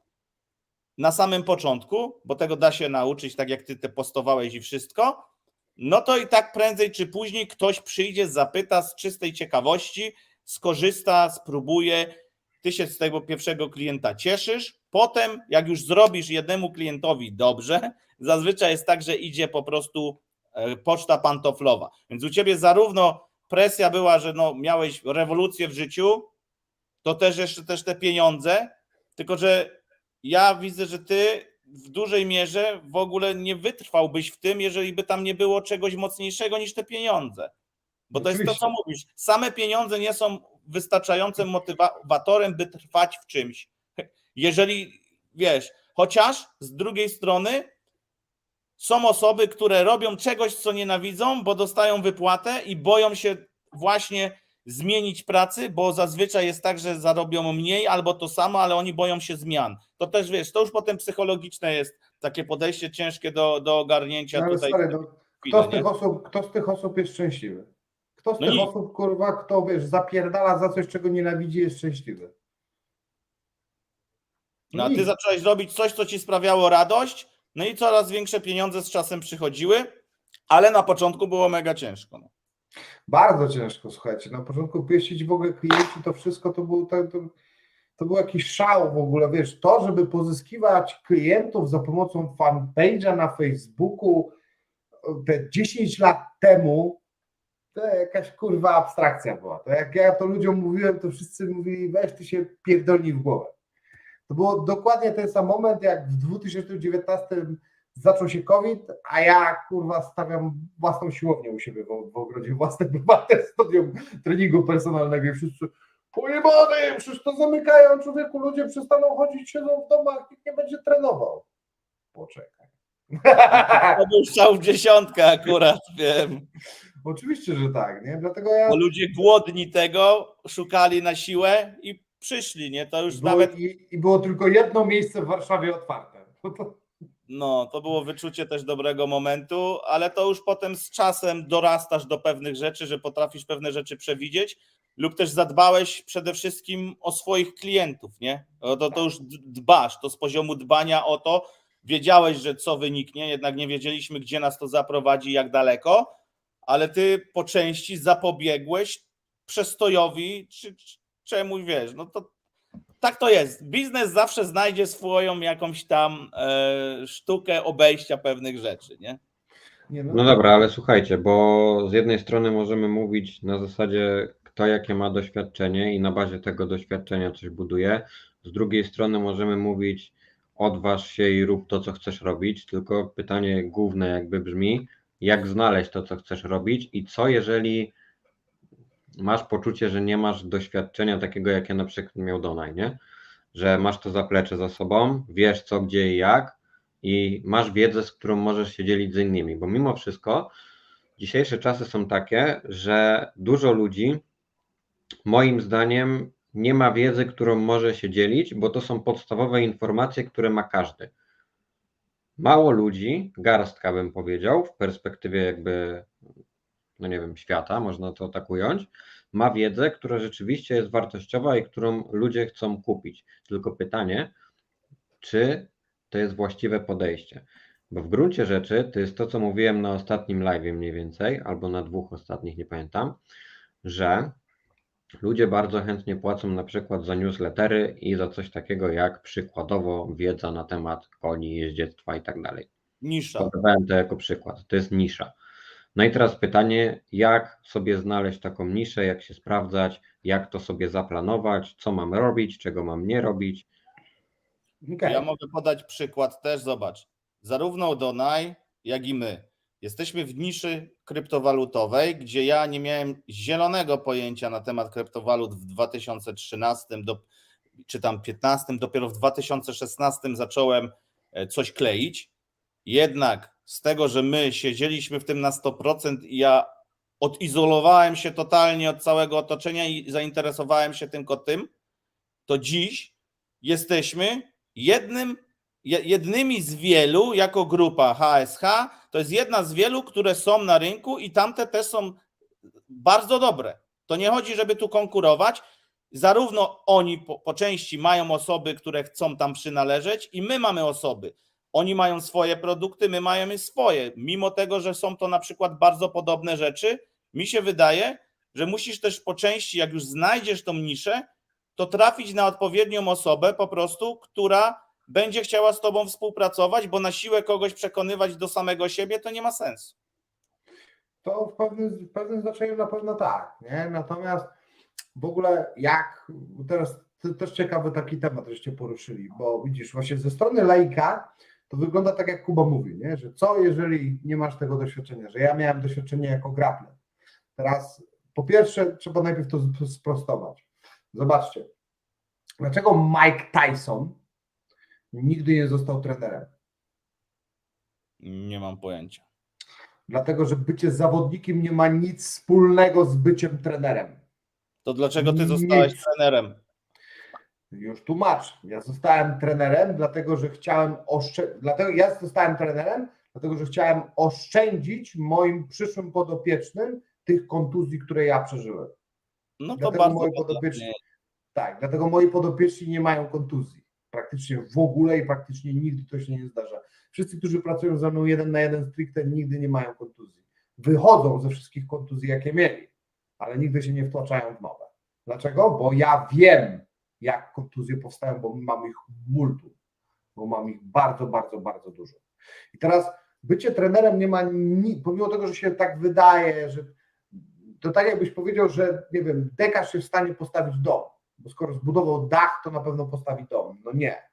na samym początku, bo tego da się nauczyć, tak jak ty te postowałeś i wszystko, no to i tak prędzej czy później ktoś przyjdzie, zapyta z czystej ciekawości, skorzysta, spróbuje, ty się z tego pierwszego klienta cieszysz, potem jak już zrobisz jednemu klientowi dobrze, zazwyczaj jest tak, że idzie po prostu poczta pantoflowa. Więc u ciebie zarówno presja była, że no miałeś rewolucję w życiu, to też jeszcze też te pieniądze, tylko że ja widzę, że ty w dużej mierze w ogóle nie wytrwałbyś w tym, jeżeli by tam nie było czegoś mocniejszego niż te pieniądze. Bo to jest to, co mówisz. Same pieniądze nie są wystarczającym motywatorem, by trwać w czymś. Jeżeli, wiesz, chociaż z drugiej strony są osoby, które robią czegoś, co nienawidzą, bo dostają wypłatę i boją się właśnie zmienić pracy, bo zazwyczaj jest tak, że zarobią mniej albo to samo, ale oni boją się zmian. To też, wiesz, to już potem psychologiczne jest takie podejście ciężkie do ogarnięcia. No ale tutaj. stary, kto z tych osób jest szczęśliwy? Kto z No tych nikt. osób, kurwa, kto, wiesz, zapierdala za coś, czego nienawidzi, jest szczęśliwy? No a ty Nikt. zacząłeś robić coś, co ci sprawiało radość, no i coraz większe pieniądze z czasem przychodziły, ale na początku było mega ciężko. No. Bardzo ciężko, słuchajcie. Na początku pieścić w ogóle klienci, to wszystko to był jakiś szał w ogóle, wiesz, to, żeby pozyskiwać klientów za pomocą fanpage'a na Facebooku te 10 lat temu, to jakaś kurwa abstrakcja była. To jak ja to ludziom mówiłem, to wszyscy mówili, weź ty się pierdolnij w głowę. To było dokładnie ten sam moment, jak w 2019 zaczął się COVID, a ja kurwa stawiam własną siłownię u siebie w ogrodzie, własne prywatne studium treningu personalnego i wszyscy pojebany, przecież to zamykają, człowieku, ludzie przestaną chodzić, siedzą w domach, nikt nie będzie trenował. Poczekaj. To był strzał w dziesiątkę akurat, wiem. Oczywiście, że tak, nie? Dlatego ja... Bo ludzie głodni tego szukali na siłę i przyszli, nie? To już nawet... I było tylko jedno miejsce w Warszawie otwarte. No, to było wyczucie też dobrego momentu, ale to już potem z czasem dorastasz do pewnych rzeczy, że potrafisz pewne rzeczy przewidzieć lub też zadbałeś przede wszystkim o swoich klientów, nie? To już dbasz, to z poziomu dbania o to, wiedziałeś, że co wyniknie, jednak nie wiedzieliśmy, gdzie nas to zaprowadzi, jak daleko, ale ty po części zapobiegłeś przestojowi, czy czemuś, wiesz, no to tak to jest. Biznes zawsze znajdzie swoją jakąś tam sztukę obejścia pewnych rzeczy, nie? No dobra, ale słuchajcie, bo z jednej strony możemy mówić na zasadzie kto jakie ma doświadczenie i na bazie tego doświadczenia coś buduje, z drugiej strony możemy mówić odważ się i rób to, co chcesz robić, tylko pytanie główne jakby brzmi, jak znaleźć to, co chcesz robić i co jeżeli masz poczucie, że nie masz doświadczenia takiego, jakie na przykład miał Donaj, nie? Że masz to zaplecze za sobą, wiesz co, gdzie i jak i masz wiedzę, z którą możesz się dzielić z innymi, bo mimo wszystko dzisiejsze czasy są takie, że dużo ludzi moim zdaniem nie ma wiedzy, którą może się dzielić, bo to są podstawowe informacje, które ma każdy. Mało ludzi, garstka bym powiedział, w perspektywie jakby, no nie wiem, świata, można to tak ująć, ma wiedzę, która rzeczywiście jest wartościowa i którą ludzie chcą kupić. Tylko pytanie, czy to jest właściwe podejście? Bo w gruncie rzeczy to jest to, co mówiłem na ostatnim live'ie mniej więcej, albo na dwóch ostatnich, nie pamiętam, że ludzie bardzo chętnie płacą na przykład za newslettery i za coś takiego jak przykładowo wiedza na temat koni, jeździectwa i tak dalej. Nisza. Podawałem to jako przykład, to jest nisza. No i teraz pytanie, jak sobie znaleźć taką niszę, jak się sprawdzać, jak to sobie zaplanować, co mam robić, czego mam nie robić. Okay. Ja mogę podać przykład też, zobacz. Zarówno Donaj, jak i my jesteśmy w niszy kryptowalutowej, gdzie ja nie miałem zielonego pojęcia na temat kryptowalut w 2013 czy tam 2015, dopiero w 2016 zacząłem coś kleić. Jednak z tego, że my siedzieliśmy w tym na 100% i ja odizolowałem się totalnie od całego otoczenia i zainteresowałem się tylko tym, to dziś jesteśmy jednymi z wielu, jako grupa HSH, to jest jedna z wielu, które są na rynku i tamte też są bardzo dobre. To nie chodzi, żeby tu konkurować. Zarówno oni po części mają osoby, które chcą tam przynależeć i my mamy osoby. Oni mają swoje produkty, my mamy swoje. Mimo tego, że są to na przykład bardzo podobne rzeczy, mi się wydaje, że musisz też po części, jak już znajdziesz tą niszę, to trafić na odpowiednią osobę po prostu, która będzie chciała z tobą współpracować, bo na siłę kogoś przekonywać do samego siebie to nie ma sensu. To w pewnym znaczeniu na pewno tak, nie? Natomiast w ogóle teraz to też ciekawy taki temat, żeście poruszyli, bo widzisz, właśnie ze strony laika to wygląda tak, jak Kuba mówi, nie? Że co jeżeli nie masz tego doświadczenia, że ja miałem doświadczenie jako grappler. Teraz po pierwsze trzeba najpierw to sprostować. Zobaczcie, dlaczego Mike Tyson nigdy nie został trenerem? Nie mam pojęcia. Dlatego, że bycie zawodnikiem nie ma nic wspólnego z byciem trenerem. To dlaczego ty zostałeś Nic. trenerem? Już tłumaczę. Ja zostałem trenerem, dlatego że chciałem chciałem oszczędzić moim przyszłym podopiecznym tych kontuzji, które ja przeżyłem. No to Dlatego bardzo moi podobnie. podopieczni, tak, dlatego moi podopieczni nie mają kontuzji. Praktycznie w ogóle i praktycznie nigdy to się nie zdarza. Wszyscy, którzy pracują ze mną 1 na 1 stricte, nigdy nie mają kontuzji. Wychodzą ze wszystkich kontuzji, jakie mieli, ale nigdy się nie wtłaczają w nowe. Dlaczego? Bo ja wiem, jak kontuzje powstają, bo mam ich multum, bo mam ich bardzo, bardzo, bardzo dużo. I teraz bycie trenerem nie ma nic, pomimo tego, że się tak wydaje, że to tak jakbyś powiedział, że nie wiem, dekarz jest w stanie postawić dom, bo skoro zbudował dach, to na pewno postawi dom. No nie,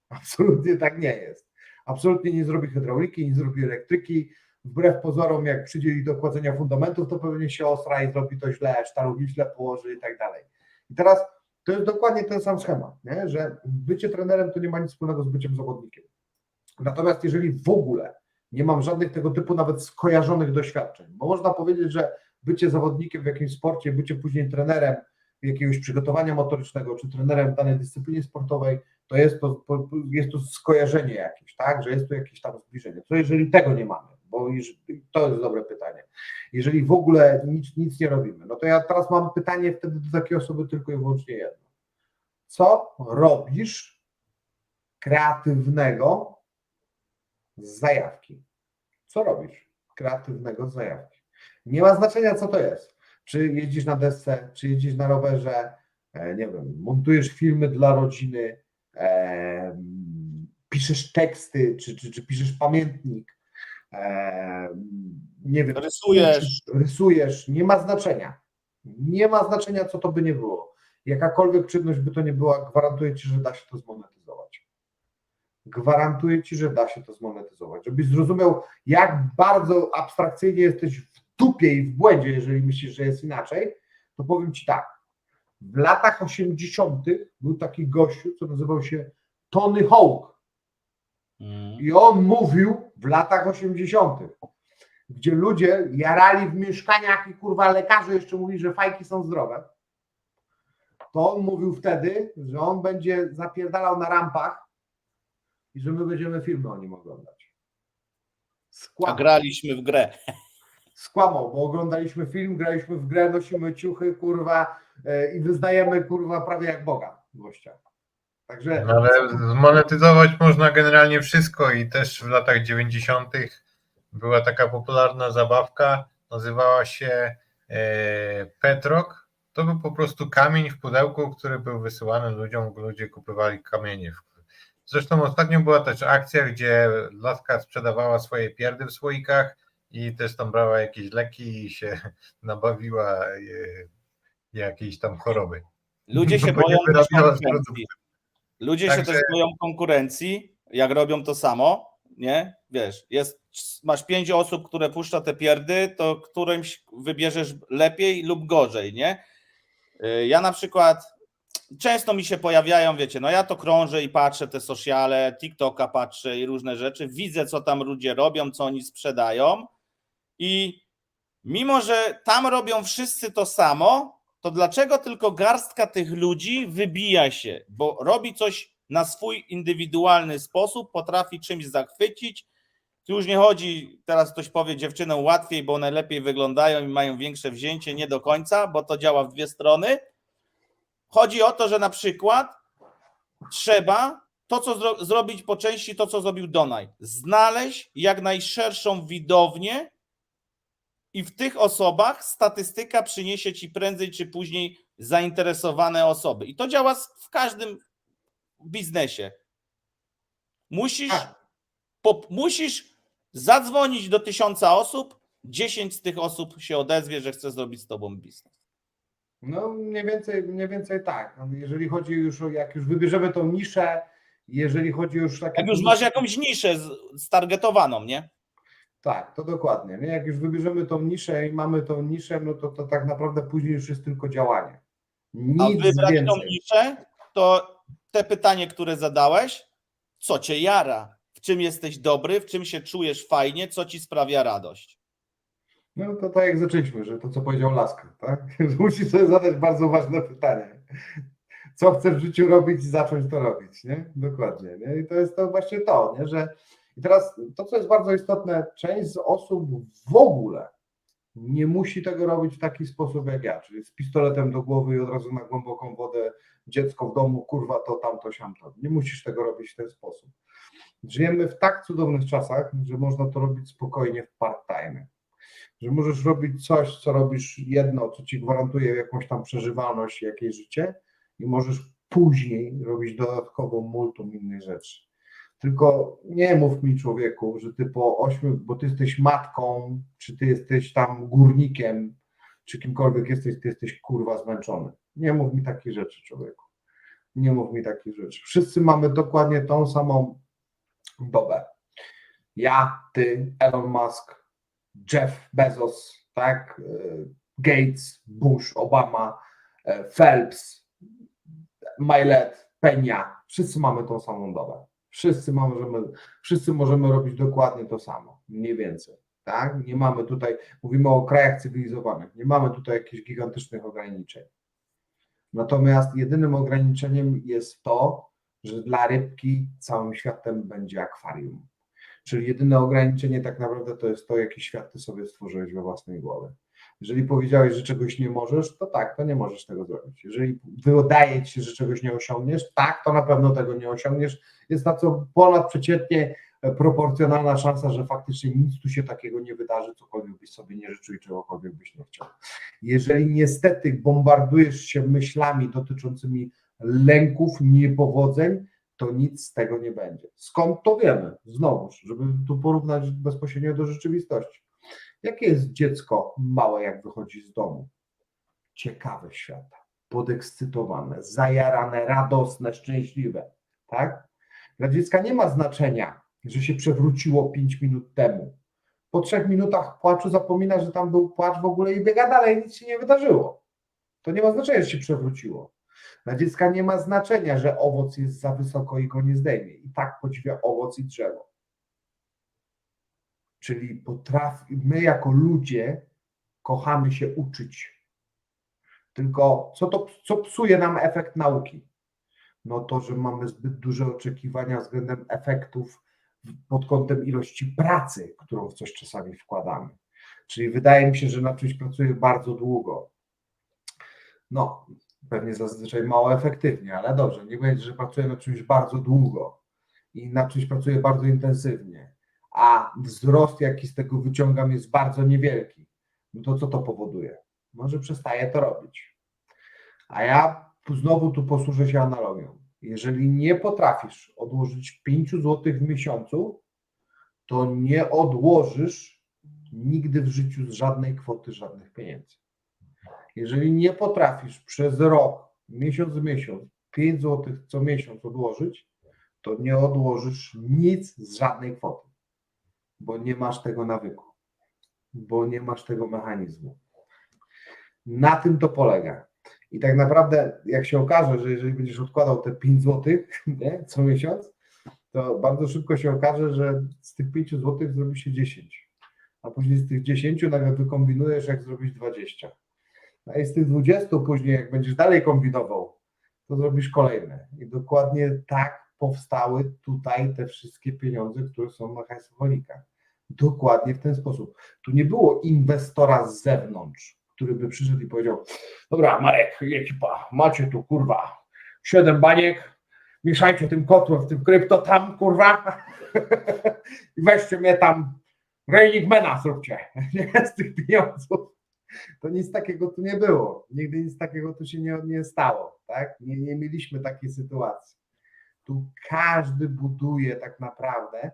absolutnie tak nie jest. Absolutnie nie zrobi hydrauliki, nie zrobi elektryki. Wbrew pozorom, jak przyjdzie do kładzenia fundamentów, to pewnie się ostra i zrobi to źle, sztalugnik źle położy i tak dalej. I teraz to jest dokładnie ten sam schemat, nie? Że bycie trenerem to nie ma nic wspólnego z byciem zawodnikiem. Natomiast jeżeli w ogóle nie mam żadnych tego typu nawet skojarzonych doświadczeń, bo można powiedzieć, że bycie zawodnikiem w jakimś sporcie, bycie później trenerem jakiegoś przygotowania motorycznego, czy trenerem w danej dyscyplinie sportowej, to jest to skojarzenie jakieś, tak, że jest tu jakieś tam zbliżenie. Co jeżeli tego nie mamy? Bo to jest dobre pytanie. Jeżeli w ogóle nic nie robimy, no to ja teraz mam pytanie wtedy do takiej osoby tylko i wyłącznie jedno. Co robisz kreatywnego z zajawki? Co robisz kreatywnego z zajawki? Nie ma znaczenia, co to jest. Czy jeździsz na desce, czy jeździsz na rowerze, nie wiem, montujesz filmy dla rodziny, piszesz teksty, czy piszesz pamiętnik, nie wiem, rysujesz, nie ma znaczenia. Nie ma znaczenia, co to by nie było. Jakakolwiek czynność by to nie była, gwarantuję Ci, że da się to zmonetyzować. Gwarantuję Ci, że da się to zmonetyzować. Żebyś zrozumiał, jak bardzo abstrakcyjnie jesteś w dupie i w błędzie, jeżeli myślisz, że jest inaczej, to powiem Ci tak. W latach 80. był taki gościu, co nazywał się Tony Hawk. I on mówił w latach 80., gdzie ludzie jarali w mieszkaniach i kurwa lekarze jeszcze mówili, że fajki są zdrowe. To on mówił wtedy, że on będzie zapierdalał na rampach i że my będziemy filmy o nim oglądać. A graliśmy w grę. Skłamał, bo oglądaliśmy film, graliśmy w grę, nosimy ciuchy, kurwa, i wyznajemy, kurwa, prawie jak Boga gościa. Także... No ale zmonetyzować można generalnie wszystko i też w latach 90. była taka popularna zabawka, nazywała się Petrok. To był po prostu kamień w pudełku, który był wysyłany ludziom, ludzie kupowali kamienie. Zresztą ostatnio była też akcja, gdzie laska sprzedawała swoje pierdy w słoikach i też tam brała jakieś leki i się nabawiła jakiejś tam choroby. Ludzie się Bo nie boją też wyrabiała konkurencji. Ludzie się Także- też boją konkurencji, jak robią to samo, nie? Wiesz, masz 5 osób, które puszcza te pierdy, to którymś wybierzesz lepiej lub gorzej, nie? Ja na przykład, często mi się pojawiają, wiecie, no ja to krążę i patrzę te sociale, TikToka patrzę i różne rzeczy, widzę, co tam ludzie robią, co oni sprzedają i mimo, że tam robią wszyscy to samo, to dlaczego tylko garstka tych ludzi wybija się? Bo robi coś na swój indywidualny sposób potrafi czymś zachwycić. Tu już nie chodzi, teraz ktoś powie dziewczynom łatwiej, bo one lepiej wyglądają i mają większe wzięcie, nie do końca, bo to działa w dwie strony. Chodzi o to, że na przykład trzeba to, co zrobić po części, to, co zrobił Donaj. Znaleźć jak najszerszą widownię i w tych osobach statystyka przyniesie ci prędzej czy później zainteresowane osoby. I to działa w każdym biznesie. Musisz zadzwonić do 1000 osób, 10 z tych osób się odezwie, że chce zrobić z tobą biznes. No mniej więcej tak. No, jeżeli chodzi już o, jak już wybierzemy tą niszę, jeżeli chodzi już takie... Jak już masz jakąś niszę stargetowaną, nie? Tak, to dokładnie. Nie? Jak już wybierzemy tą niszę i mamy tą niszę, no to tak naprawdę później już jest tylko działanie. Nic A wybrać więcej. tą niszę, to te pytanie, które zadałeś, co cię jara? W czym jesteś dobry, w czym się czujesz fajnie, co ci sprawia radość? No to tak jak zaczęliśmy, że to co powiedział Laska, tak? Że musisz sobie zadać bardzo ważne pytanie. Co chcesz w życiu robić i zacząć to robić, nie? Dokładnie, nie? I to jest to właśnie to, nie? Że i teraz to, co jest bardzo istotne, część z osób w ogóle nie musi tego robić w taki sposób jak ja, czyli z pistoletem do głowy i od razu na głęboką wodę, dziecko w domu, kurwa, to tamto, siamto. Nie musisz tego robić w ten sposób. Żyjemy w tak cudownych czasach, że można to robić spokojnie w part-time. Że możesz robić coś, co robisz jedno, co ci gwarantuje jakąś tam przeżywalność, jakieś życie i możesz później robić dodatkową multum innych rzeczy. Tylko nie mów mi, człowieku, że ty po 8, bo ty jesteś matką, czy ty jesteś tam górnikiem, czy kimkolwiek jesteś, ty jesteś kurwa zmęczony. Nie mów mi takich rzeczy, człowieku. Nie mów mi takich rzeczy. Wszyscy mamy dokładnie tą samą dobę. Ja, ty, Elon Musk, Jeff Bezos, tak, Gates, Bush, Obama, Phelps, Milet, Peña. Wszyscy mamy tą samą dobę. Wszyscy możemy robić dokładnie to samo, mniej więcej. Tak? Nie mamy tutaj, mówimy o krajach cywilizowanych, nie mamy tutaj jakichś gigantycznych ograniczeń. Natomiast jedynym ograniczeniem jest to, że dla rybki całym światem będzie akwarium. Czyli jedyne ograniczenie tak naprawdę to jest to, jaki świat ty sobie stworzyłeś we własnej głowie. Jeżeli powiedziałeś, że czegoś nie możesz, to tak, to nie możesz tego zrobić. Jeżeli wydaje ci się, że czegoś nie osiągniesz, tak, to na pewno tego nie osiągniesz. Jest na co ponadprzeciętnie proporcjonalna szansa, że faktycznie nic tu się takiego nie wydarzy, cokolwiek byś sobie nie życzył i czegokolwiek byś nie chciał. Jeżeli niestety bombardujesz się myślami dotyczącymi lęków, niepowodzeń, to nic z tego nie będzie. Skąd to wiemy? Znowuż, żeby tu porównać bezpośrednio do rzeczywistości. Jakie jest dziecko małe, jak wychodzi z domu? Ciekawe świata, podekscytowane, zajarane, radosne, szczęśliwe. Tak? Dla dziecka nie ma znaczenia, że się przewróciło 5 minut temu. Po 3 minutach płaczu zapomina, że tam był płacz w ogóle i biega dalej, nic się nie wydarzyło. To nie ma znaczenia, że się przewróciło. Dla dziecka nie ma znaczenia, że owoc jest za wysoko i go nie zdejmie. I tak podziwia owoc i drzewo. Czyli my jako ludzie kochamy się uczyć. Tylko co psuje nam efekt nauki? No to, że mamy zbyt duże oczekiwania względem efektów pod kątem ilości pracy, którą w coś czasami wkładamy. Czyli wydaje mi się, że na czymś pracuję bardzo długo. No, pewnie zazwyczaj mało efektywnie, ale dobrze, nie będzie, że pracuję nad czymś bardzo długo i nad czymś pracuję bardzo intensywnie, a wzrost, jaki z tego wyciągam, jest bardzo niewielki. No to co to powoduje? Może przestaję to robić. A ja znowu tu posłużę się analogią. Jeżeli nie potrafisz odłożyć 5 zł w miesiącu, to nie odłożysz nigdy w życiu z żadnej kwoty, żadnych pieniędzy. Jeżeli nie potrafisz przez rok, miesiąc w miesiąc, 5 zł co miesiąc odłożyć, to nie odłożysz nic z żadnej kwoty, bo nie masz tego nawyku, bo nie masz tego mechanizmu. Na tym to polega. I tak naprawdę, jak się okaże, że jeżeli będziesz odkładał te 5 zł nie, co miesiąc, to bardzo szybko się okaże, że z tych 5 zł zrobi się 10, a później z tych 10 nagle wykombinujesz, jak zrobić 20. A i z tych 20 później, jak będziesz dalej kombinował, to zrobisz kolejne. I dokładnie tak powstały tutaj te wszystkie pieniądze, które są na hajsoholikach. Dokładnie w ten sposób. Tu nie było inwestora z zewnątrz, który by przyszedł i powiedział: dobra, Marek i ekipa, macie tu kurwa 7 baniek, mieszajcie tym kotłem w tym krypto tam kurwa i weźcie mnie tam Rainingmana zróbcie, nie, z tych pieniądzów. To nic takiego tu nie było. Nigdy nic takiego tu się nie stało. Tak? Nie mieliśmy takiej sytuacji. Tu każdy buduje tak naprawdę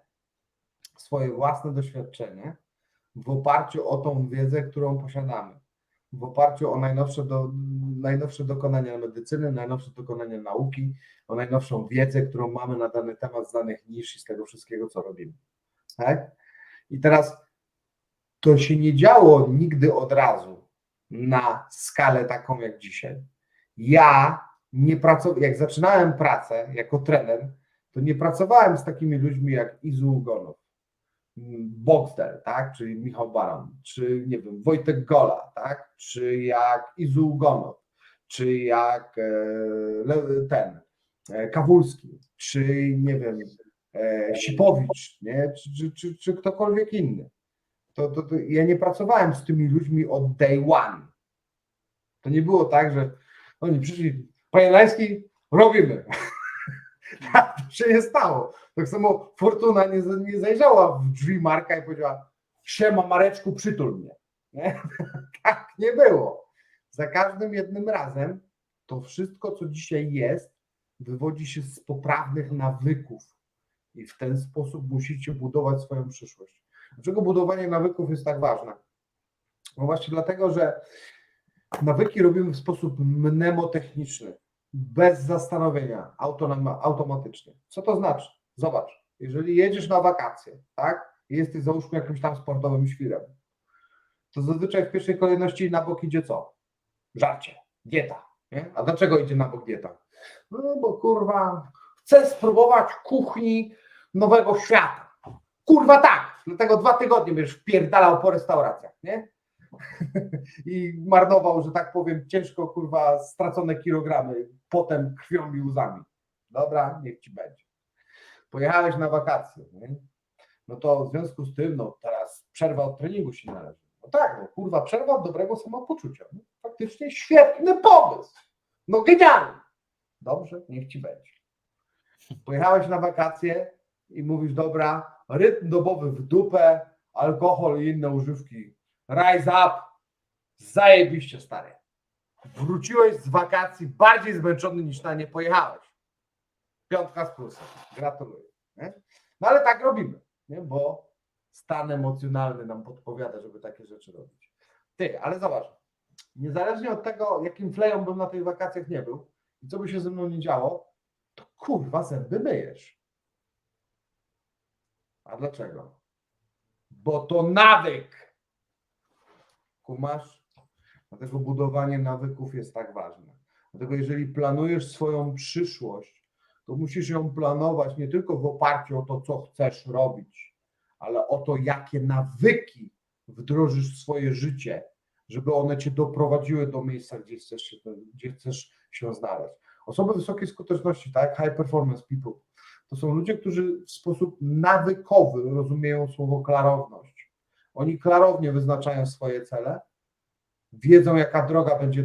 swoje własne doświadczenie w oparciu o tą wiedzę, którą posiadamy. W oparciu o najnowsze dokonania medycyny, najnowsze dokonania nauki, o najnowszą wiedzę, którą mamy na dany temat z danych nisz i z tego wszystkiego, co robimy. Tak? I teraz to się nie działo nigdy od razu na skalę taką jak dzisiaj. Ja nie pracowałem, jak zaczynałem pracę jako trener, to nie pracowałem z takimi ludźmi jak Izu Ugonow, Boxer, tak, czyli Michał Baron, czy nie wiem, Wojtek Gola, tak, czy jak Izu Ugonow, czy jak Kawulski, czy nie wiem, Sipowicz, nie, czy ktokolwiek inny. To ja nie pracowałem z tymi ludźmi od day one. To nie było tak, że oni przyszli, panie Lański, robimy. Tak to się nie stało. Tak samo Fortuna nie zajrzała w drzwi Marka i powiedziała: siema Mareczku, przytul mnie. Nie? Tak nie było. Za każdym jednym razem to wszystko, co dzisiaj jest, wywodzi się z poprawnych nawyków i w ten sposób musicie budować swoją przyszłość. Dlaczego budowanie nawyków jest tak ważne? No właśnie dlatego, że nawyki robimy w sposób mnemotechniczny, bez zastanowienia, automatycznie. Co to znaczy? Zobacz, jeżeli jedziesz na wakacje, tak, i jesteś załóżmy jakimś tam sportowym świrem, to zazwyczaj w pierwszej kolejności na bok idzie co? Żarcie, dieta. Nie? A dlaczego idzie na bok dieta? No bo kurwa, chcę spróbować kuchni nowego świata. Kurwa tak, dlatego 2 tygodnie będziesz wpierdalał po restauracjach, nie? I marnował, że tak powiem, ciężko kurwa stracone kilogramy, potem krwią i łzami. Dobra, niech ci będzie. Pojechałeś na wakacje, nie? No to w związku z tym, no teraz przerwa od treningu się należy. No tak, no kurwa, przerwa od dobrego samopoczucia. No, faktycznie świetny pomysł. No genialny. Dobrze, niech ci będzie. Pojechałeś na wakacje i mówisz: dobra, rytm dobowy w dupę, alkohol i inne używki. Rise up, zajebiście stary. Wróciłeś z wakacji bardziej zmęczony niż na nie pojechałeś. 5 z plusem. Gratuluję. Nie? No ale tak robimy, nie? Bo stan emocjonalny nam podpowiada, żeby takie rzeczy robić. Ty, ale zobacz, niezależnie od tego, jakim fleją bym na tych wakacjach nie był i co by się ze mną nie działo, to kurwa zęby myjesz. A dlaczego? Bo to nawyk. Kumasz? Dlatego budowanie nawyków jest tak ważne. Dlatego jeżeli planujesz swoją przyszłość, to musisz ją planować nie tylko w oparciu o to, co chcesz robić, ale o to, jakie nawyki wdrożysz w swoje życie, żeby one cię doprowadziły do miejsca, gdzie chcesz się znaleźć. Osoby wysokiej skuteczności, tak, high performance people, to są ludzie, którzy w sposób nawykowy rozumieją słowo klarowność. Oni klarownie wyznaczają swoje cele, wiedzą, jaka droga będzie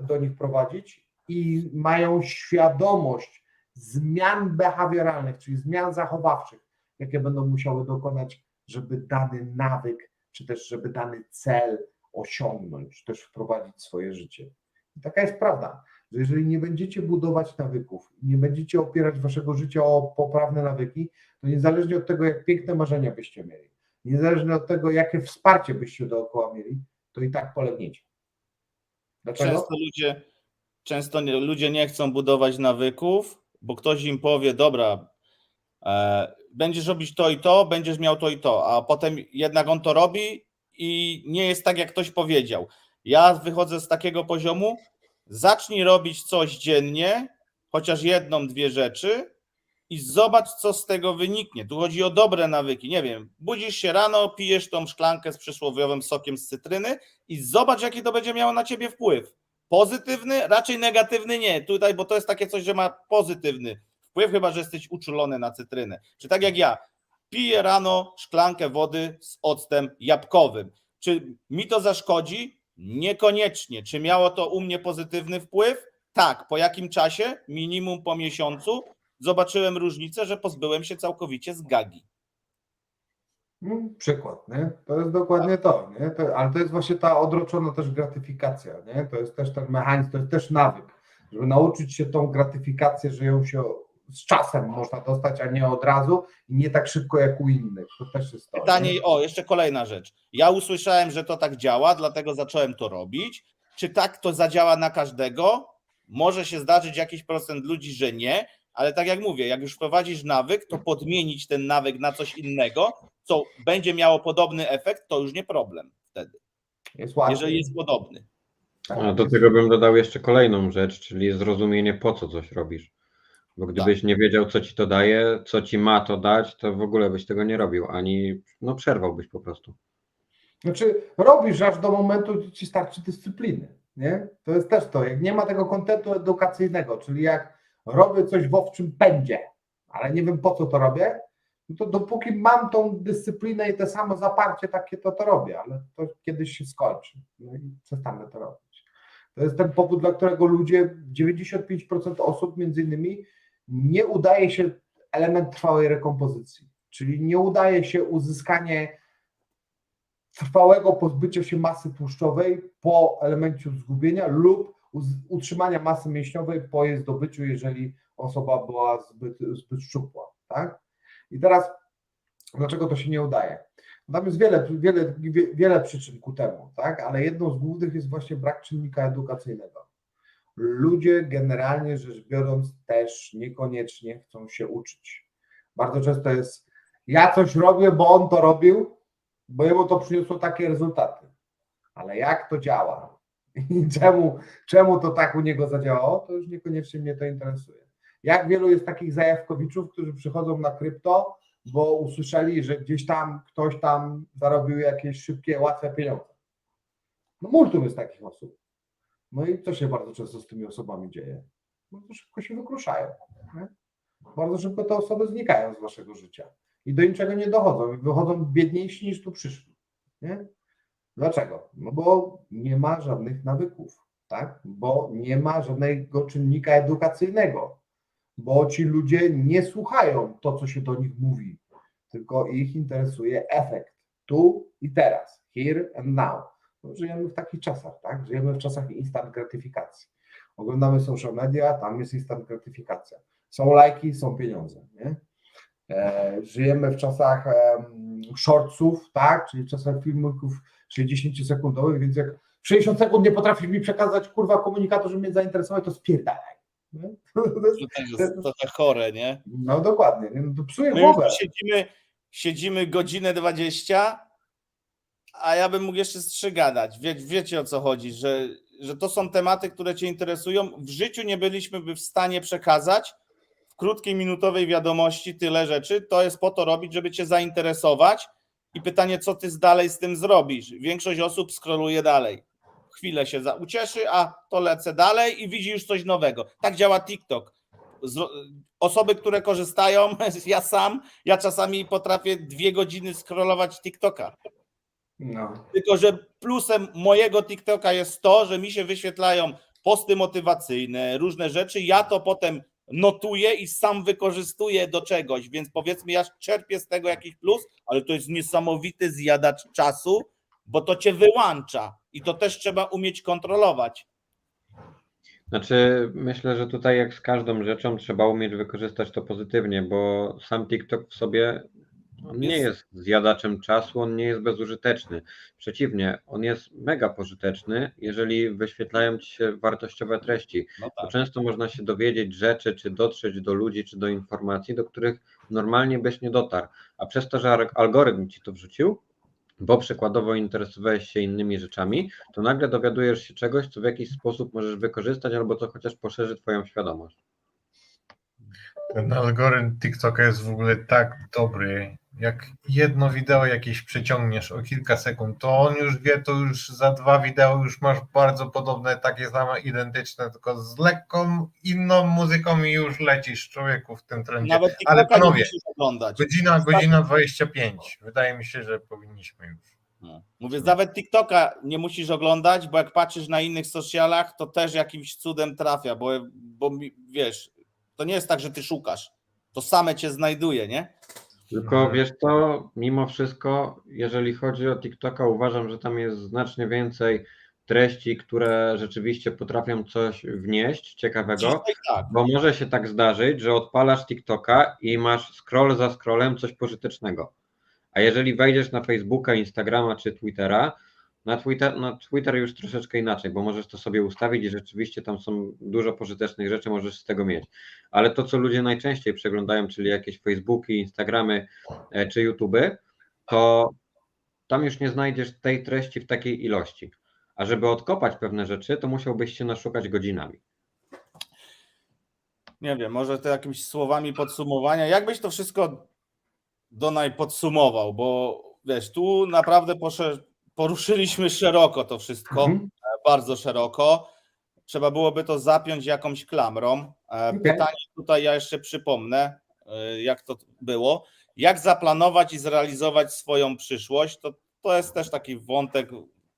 do nich prowadzić i mają świadomość zmian behawioralnych, czyli zmian zachowawczych, jakie będą musiały dokonać, żeby dany nawyk, czy też żeby dany cel osiągnąć, czy też wprowadzić w swoje życie. I taka jest prawda, że jeżeli nie będziecie budować nawyków, nie będziecie opierać waszego życia o poprawne nawyki, to niezależnie od tego, jak piękne marzenia byście mieli, niezależnie od tego, jakie wsparcie byście dookoła mieli, to i tak polegniecie. Dlaczego? Często ludzie nie chcą budować nawyków, bo ktoś im powie: dobra, będziesz robić to i to, będziesz miał to i to, a potem jednak on to robi i nie jest tak, jak ktoś powiedział. Ja wychodzę z takiego poziomu: zacznij robić coś dziennie, chociaż 1-2 rzeczy i zobacz, co z tego wyniknie. Tu chodzi o dobre nawyki. Nie wiem, budzisz się rano, pijesz tą szklankę z przysłowiowym sokiem z cytryny i zobacz, jaki to będzie miało na ciebie wpływ. pozytywny, raczej negatywny nie. Tutaj, bo to jest takie coś, że ma pozytywny wpływ, chyba że jesteś uczulony na cytrynę. Czy tak jak ja, piję rano szklankę wody z octem jabłkowym. Czy mi to zaszkodzi? Niekoniecznie. Czy miało to u mnie pozytywny wpływ? Tak. Po jakim czasie? Minimum po miesiącu. Zobaczyłem różnicę, że pozbyłem się całkowicie zgagi. Przykład, nie? To jest dokładnie to, nie? Ale to jest właśnie ta odroczona też gratyfikacja, nie? To jest też ten mechanizm, to jest też nawyk, żeby nauczyć się tą gratyfikację, że ją się z czasem można dostać, a nie od razu i nie tak szybko jak u innych. To też jest to. Pytanie, Nie? jeszcze kolejna rzecz. Ja usłyszałem, że to tak działa, dlatego zacząłem to robić. Czy tak to zadziała na każdego? Może się zdarzyć jakiś procent ludzi, że nie, ale tak jak mówię, jak już wprowadzisz nawyk, to podmienić ten nawyk na coś innego, co będzie miało podobny efekt, to już nie problem wtedy, Jest łatwiej. jeżeli jest podobny. A do tego bym dodał jeszcze kolejną rzecz, czyli zrozumienie, po co coś robisz. Bo gdybyś nie wiedział, co ci to daje, co ci ma to dać, to w ogóle byś tego nie robił, ani przerwałbyś po prostu. Znaczy, robisz aż do momentu, gdzie ci starczy dyscypliny, nie? To jest też to, jak nie ma tego kontentu edukacyjnego, czyli jak robię coś w owczym pędzie, ale nie wiem po co to robię, no to dopóki mam tą dyscyplinę i to samo zaparcie takie, to robię, ale to kiedyś się skończy, no i przestanę to robić. To jest ten powód, dla którego ludzie, 95% osób między innymi, nie udaje się element trwałej rekompozycji, czyli nie udaje się uzyskanie trwałego pozbycia się masy tłuszczowej po elemencie zgubienia lub utrzymania masy mięśniowej po jej zdobyciu, jeżeli osoba była zbyt szczupła, tak? I teraz, dlaczego to się nie udaje? Tam jest wiele przyczyn ku temu, tak? Ale jedną z głównych jest właśnie brak czynnika edukacyjnego. Ludzie generalnie rzecz biorąc też niekoniecznie chcą się uczyć. Bardzo często jest, ja coś robię, bo on to robił, bo jemu to przyniosło takie rezultaty. Ale jak to działa i czemu to tak u niego zadziałało, to już niekoniecznie mnie to interesuje. Jak wielu jest takich zajawkowiczów, którzy przychodzą na krypto, bo usłyszeli, że gdzieś tam ktoś tam zarobił jakieś szybkie, łatwe pieniądze. No multum jest takich osób. No i co się bardzo często z tymi osobami dzieje? Bardzo szybko się wykruszają. Nie? Bardzo szybko te osoby znikają z waszego życia i do niczego nie dochodzą i wychodzą biedniejsi niż tu przyszli. Nie? Dlaczego? No bo nie ma żadnych nawyków, tak? Bo nie ma żadnego czynnika edukacyjnego, bo ci ludzie nie słuchają to, co się do nich mówi, tylko ich interesuje efekt tu i teraz, here and now. No, żyjemy w takich czasach, tak? Żyjemy w czasach instant gratyfikacji. Oglądamy social media, tam jest instant gratyfikacja. Są lajki, są pieniądze, nie? Żyjemy w czasach shortsów, tak? Czyli w czasach filmików 60-sekundowych, więc jak 60 sekund nie potrafisz mi przekazać, kurwa, komunikatu, że mnie zainteresował, to spierdalaj. To tak chore, nie? No dokładnie, no to psuje My głowę. już siedzimy godzinę 20, a ja bym mógł jeszcze z 3 gadać. Wiecie o co chodzi, że to są tematy, które cię interesują. W życiu nie byliśmy w stanie przekazać w krótkiej, minutowej wiadomości tyle rzeczy. To jest po to robić, żeby cię zainteresować i pytanie, co ty dalej z tym zrobisz. Większość osób scrolluje dalej. Chwilę się ucieszy, a to lecę dalej i widzi już coś nowego. Tak działa TikTok. Osoby, które korzystają, ja czasami potrafię 2 godziny scrollować TikToka. No. Tylko że plusem mojego TikToka jest to, że mi się wyświetlają posty motywacyjne, różne rzeczy, ja to potem notuję i sam wykorzystuję do czegoś, więc powiedzmy ja czerpię z tego jakiś plus, ale to jest niesamowity zjadacz czasu, bo to cię wyłącza i to też trzeba umieć kontrolować. Znaczy, myślę, że tutaj jak z każdą rzeczą trzeba umieć wykorzystać to pozytywnie, bo sam TikTok w sobie on nie jest zjadaczem czasu, on nie jest bezużyteczny. Przeciwnie, on jest mega pożyteczny, jeżeli wyświetlają ci się wartościowe treści. No Bo tak. często można się dowiedzieć rzeczy, czy dotrzeć do ludzi, czy do informacji, do których normalnie byś nie dotarł. A przez to, że algorytm ci to wrzucił, bo przykładowo interesowałeś się innymi rzeczami, to nagle dowiadujesz się czegoś, co w jakiś sposób możesz wykorzystać, albo co chociaż poszerzy twoją świadomość. Ten algorytm TikToka jest w ogóle tak dobry, Jak jedno wideo jakieś przeciągniesz o kilka sekund, to on już wie, to już za 2 wideo już masz bardzo podobne, takie same, identyczne, tylko z lekką inną muzyką i już lecisz, człowieku, w tym trendzie. Nawet Ale TikToka nie panowie, musisz oglądać. godzina 25. Wydaje mi się, że powinniśmy już. No. Mówię, nawet TikToka nie musisz oglądać, bo jak patrzysz na innych socialach, to też jakimś cudem trafia, bo wiesz, to nie jest tak, że ty szukasz, to same cię znajduje, nie? Tylko wiesz co, mimo wszystko, jeżeli chodzi o TikToka, uważam, że tam jest znacznie więcej treści, które rzeczywiście potrafią coś wnieść ciekawego, Dzisiaj tak. bo może się tak zdarzyć, że odpalasz TikToka i masz scroll za scrollem coś pożytecznego. A jeżeli wejdziesz na Facebooka, Instagrama czy Twittera, na Twitter już troszeczkę inaczej, bo możesz to sobie ustawić i rzeczywiście tam są dużo pożytecznych rzeczy, możesz z tego mieć. Ale to, co ludzie najczęściej przeglądają, czyli jakieś Facebooki, Instagramy czy YouTuby, to tam już nie znajdziesz tej treści w takiej ilości. A żeby odkopać pewne rzeczy, to musiałbyś się naszukać godzinami. Nie wiem, może to jakimiś słowami podsumowania. Jakbyś to wszystko, Donaj, podsumował, bo wiesz, tu naprawdę poruszyliśmy szeroko to wszystko, bardzo szeroko. Trzeba byłoby to zapiąć jakąś klamrą. Pytanie tutaj ja jeszcze przypomnę, jak to było. Jak zaplanować i zrealizować swoją przyszłość? To jest też taki wątek,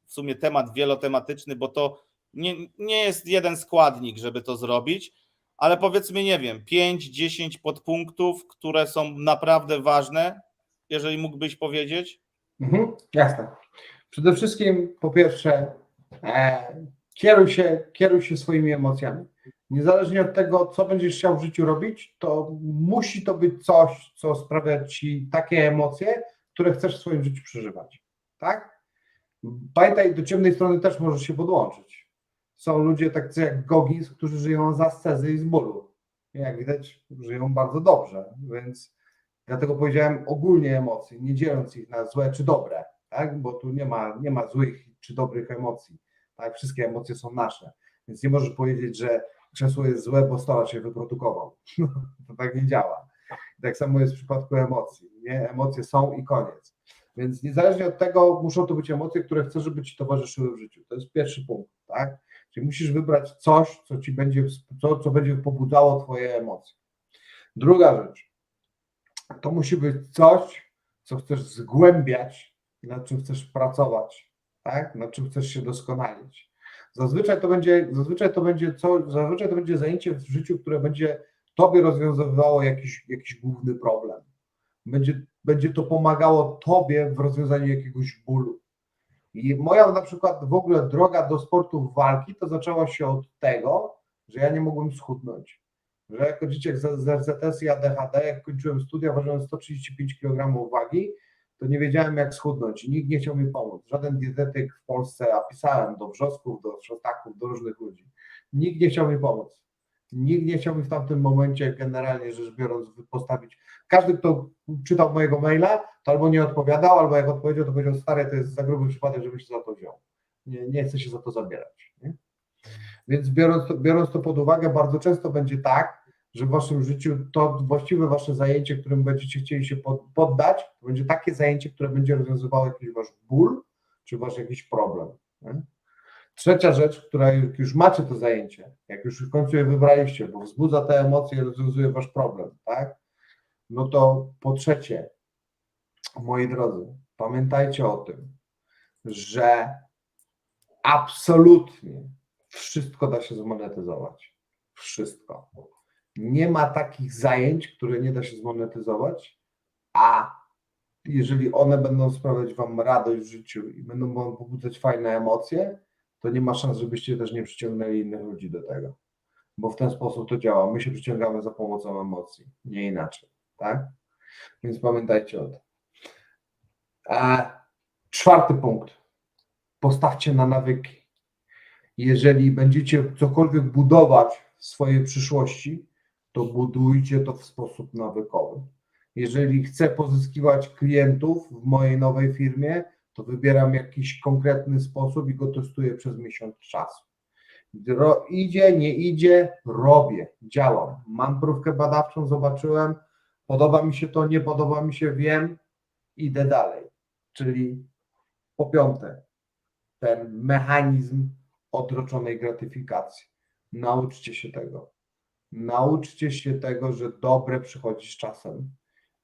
w sumie temat wielotematyczny, bo to nie jest jeden składnik, żeby to zrobić, ale powiedzmy, nie wiem, 5-10 podpunktów, które są naprawdę ważne, jeżeli mógłbyś powiedzieć? Jasne. Przede wszystkim, po pierwsze, kieruj się swoimi emocjami. Niezależnie od tego, co będziesz chciał w życiu robić, to musi to być coś, co sprawia ci takie emocje, które chcesz w swoim życiu przeżywać. Tak? Pamiętaj, do ciemnej strony też możesz się podłączyć. Są ludzie tacy jak Goggins, którzy żyją z ascezy i z bólu. Jak widać, żyją bardzo dobrze, więc dlatego powiedziałem ogólnie emocje, nie dzieląc ich na złe czy dobre, tak? Bo tu nie ma złych czy dobrych emocji. Tak? Wszystkie emocje są nasze, więc nie możesz powiedzieć, że krzesło jest złe, bo stolarz się wyprodukował. To tak nie działa. Tak samo jest w przypadku emocji. Nie? Emocje są i koniec. Więc niezależnie od tego muszą to być emocje, które chcesz, żeby ci towarzyszyły w życiu. To jest pierwszy punkt, tak? Czyli musisz wybrać coś, co będzie pobudzało twoje emocje. Druga rzecz. To musi być coś, co chcesz zgłębiać i nad czym chcesz pracować, tak? Nad czym chcesz się doskonalić. Zazwyczaj to będzie zajęcie w życiu, które będzie tobie rozwiązywało jakiś główny problem. Będzie to pomagało tobie w rozwiązaniu jakiegoś bólu. I moja na przykład w ogóle droga do sportów walki to zaczęła się od tego, że ja nie mogłem schudnąć. Że jako dzieciak z RZS i ADHD, jak kończyłem studia, ważyłem 135 kg wagi, to nie wiedziałem, jak schudnąć i nikt nie chciał mi pomóc. Żaden dietetyk w Polsce, a pisałem do wrzosków, do szostaków, do różnych ludzi. Nikt nie chciał mi pomóc. Nikt nie chciał mi w tamtym momencie, generalnie rzecz biorąc, postawić. Każdy, kto czytał mojego maila, to albo nie odpowiadał, albo jak odpowiedział, to powiedział: stary, to jest za gruby przypadek, żebym się za to wziął. Nie chcę się za to zabierać. Nie? Więc biorąc to pod uwagę, bardzo często będzie tak, że w waszym życiu to właściwe wasze zajęcie, którym będziecie chcieli się poddać, to będzie takie zajęcie, które będzie rozwiązywało jakiś wasz ból, czy wasz jakiś problem. Nie? Trzecia rzecz, która już macie to zajęcie, jak już w końcu je wybraliście, bo wzbudza te emocje i rozwiązuje wasz problem, tak? No to po trzecie, moi drodzy, pamiętajcie o tym, że absolutnie wszystko da się zmonetyzować. Wszystko. Nie ma takich zajęć, które nie da się zmonetyzować, a jeżeli one będą sprawiać wam radość w życiu i będą wam pobudzać fajne emocje, to nie ma szans, żebyście też nie przyciągnęli innych ludzi do tego. Bo w ten sposób to działa. My się przyciągamy za pomocą emocji, nie inaczej. Tak? Więc pamiętajcie o tym. Czwarty punkt. Postawcie na nawyki. Jeżeli będziecie cokolwiek budować w swojej przyszłości, to budujcie to w sposób nawykowy. Jeżeli chcę pozyskiwać klientów w mojej nowej firmie, to wybieram jakiś konkretny sposób i go testuję przez miesiąc czasu. Idzie, nie idzie, robię, działam. Mam próbkę badawczą, zobaczyłem, podoba mi się to, nie podoba mi się, wiem, Idę dalej, czyli po piąte, ten mechanizm odroczonej gratyfikacji. Nauczcie się tego. Nauczcie się tego, że dobre przychodzi z czasem.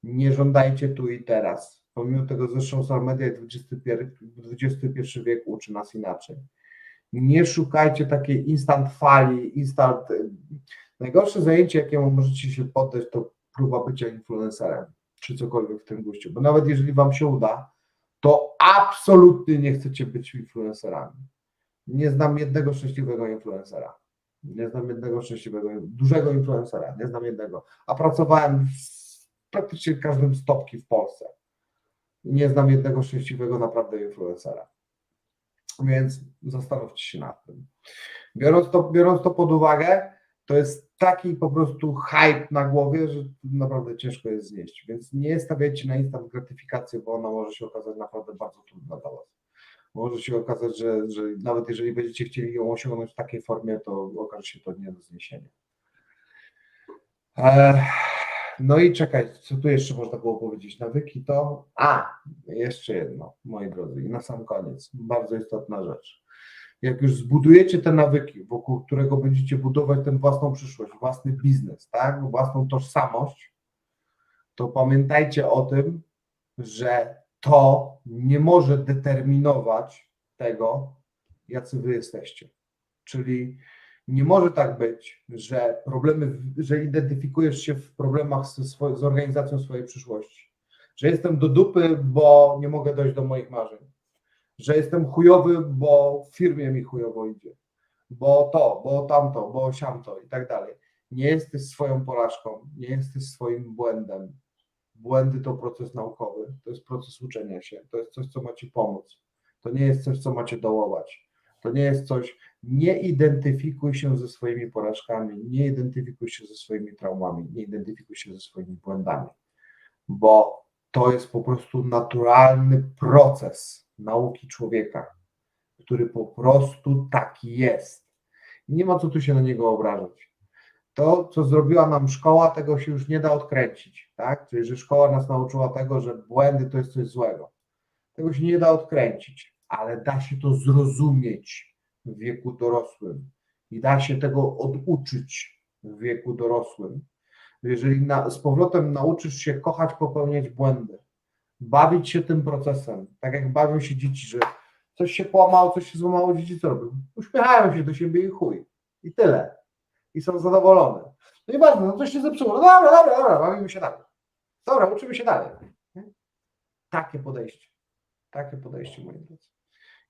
Nie żądajcie tu i teraz. Pomimo tego, zresztą social media XXI wiek uczy nas inaczej. Nie szukajcie takiej instant fali, Najgorsze zajęcie, jakiemu możecie się poddać, to próba bycia influencerem, czy cokolwiek w tym guście, bo nawet jeżeli wam się uda, to absolutnie nie chcecie być influencerami. Nie znam jednego szczęśliwego influencera. Nie znam jednego dużego influencera. Nie znam jednego. A pracowałem w praktycznie każdym stopki w Polsce. Nie znam jednego szczęśliwego naprawdę influencera. Więc zastanówcie się nad tym. Biorąc to pod uwagę, to jest taki po prostu hype na głowie, że naprawdę ciężko jest znieść. Więc nie stawiajcie na instant gratyfikację, bo ona może się okazać naprawdę bardzo trudna dla was. Może się okazać, że nawet jeżeli będziecie chcieli ją osiągnąć w takiej formie, to okaże się to nie do zniesienia. No i czekaj, co tu jeszcze można było powiedzieć? Nawyki to... jeszcze jedno, moi drodzy, i na sam koniec, bardzo istotna rzecz. Jak już zbudujecie te nawyki, wokół którego będziecie budować tę własną przyszłość, własny biznes, tak, własną tożsamość, to pamiętajcie o tym, że to nie może determinować tego, jacy wy jesteście. Czyli nie może tak być, że identyfikujesz się w problemach z organizacją swojej przyszłości, że jestem do dupy, bo nie mogę dojść do moich marzeń, że jestem chujowy, bo w firmie mi chujowo idzie, bo to, bo tamto, bo siamto i tak dalej. Nie jesteś swoją porażką, nie jesteś swoim błędem. Błędy to proces naukowy, to jest proces uczenia się, to jest coś, co ma ci pomóc. To nie jest coś, co macie dołować. To nie jest coś, nie identyfikuj się ze swoimi porażkami, nie identyfikuj się ze swoimi traumami, nie identyfikuj się ze swoimi błędami, bo to jest po prostu naturalny proces nauki człowieka, który po prostu taki jest. Nie ma co tu się na niego obrażać. To, co zrobiła nam szkoła, tego się już nie da odkręcić, tak? Czyli, że szkoła nas nauczyła tego, że błędy to jest coś złego. Tego się nie da odkręcić, ale da się to zrozumieć w wieku dorosłym i da się tego oduczyć w wieku dorosłym. Jeżeli z powrotem nauczysz się kochać, popełniać błędy, bawić się tym procesem, tak jak bawią się dzieci, że coś się połamało, coś się złamało, dzieci co robią? Uśmiechają się do siebie i chuj. I tyle. I są zadowolone. No i ważne, no coś się zepsuło. No dobra, bawimy się dalej. Dobra, uczymy się dalej. Takie podejście, moi drodzy.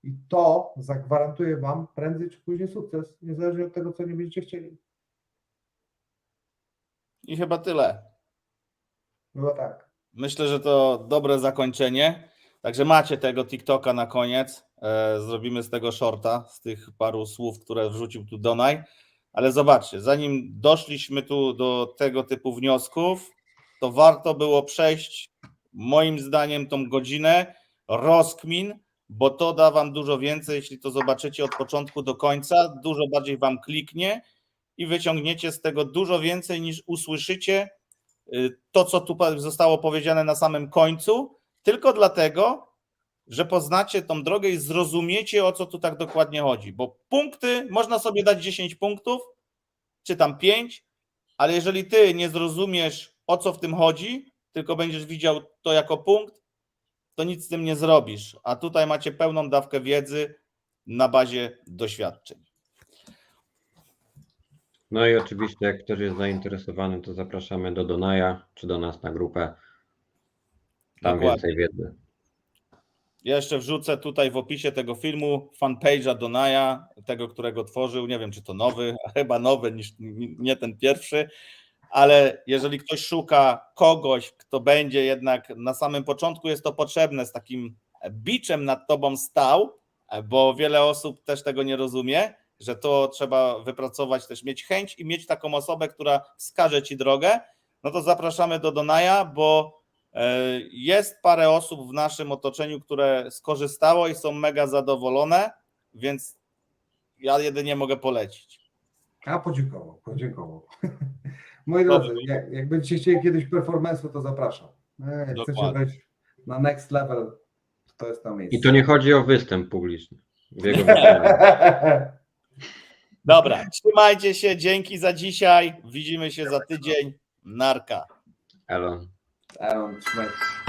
I to zagwarantuje wam prędzej czy później sukces, niezależnie od tego, co nie będziecie chcieli. I chyba tyle. Było tak. Myślę, że to dobre zakończenie. Także macie tego TikToka na koniec. Zrobimy z tego shorta, z tych paru słów, które wrzucił tu Donaj. Ale zobaczcie, zanim doszliśmy tu do tego typu wniosków, to warto było przejść, moim zdaniem, tą godzinę rozkmin, bo to da wam dużo więcej, jeśli to zobaczycie od początku do końca, dużo bardziej wam kliknie i wyciągniecie z tego dużo więcej niż usłyszycie to, co tu zostało powiedziane na samym końcu, tylko dlatego, że poznacie tą drogę i zrozumiecie, o co tu tak dokładnie chodzi. Bo punkty, można sobie dać 10 punktów, czy tam 5, ale jeżeli ty nie zrozumiesz, o co w tym chodzi, tylko będziesz widział to jako punkt, to nic z tym nie zrobisz. A tutaj macie pełną dawkę wiedzy na bazie doświadczeń. No i oczywiście, jak ktoś jest zainteresowany, to zapraszamy do Donaja, czy do nas na grupę. Tam Dokładnie. więcej wiedzy. Ja jeszcze wrzucę tutaj w opisie tego filmu fanpage'a Donaja, tego, którego tworzył. Nie wiem, czy to nowy, a chyba nowy, niż nie ten pierwszy, ale jeżeli ktoś szuka kogoś, kto będzie jednak na samym początku, jest to potrzebne, z takim biczem nad tobą stał, bo wiele osób też tego nie rozumie, że to trzeba wypracować, też mieć chęć i mieć taką osobę, która wskaże ci drogę, no to zapraszamy do Donaja, bo jest parę osób w naszym otoczeniu, które skorzystało i są mega zadowolone, więc ja jedynie mogę polecić. A podziękował. Moi drodzy, jak będziecie chcieli kiedyś performance'u, to zapraszam. Jak chcecie Dokładnie. wejść na next level, to jest to miejsce. I to nie chodzi o występ publiczny. W jego wykonaniu. Dobra, trzymajcie się, dzięki za dzisiaj. Widzimy się za tydzień. Narka. Elon. Trzymajcie się.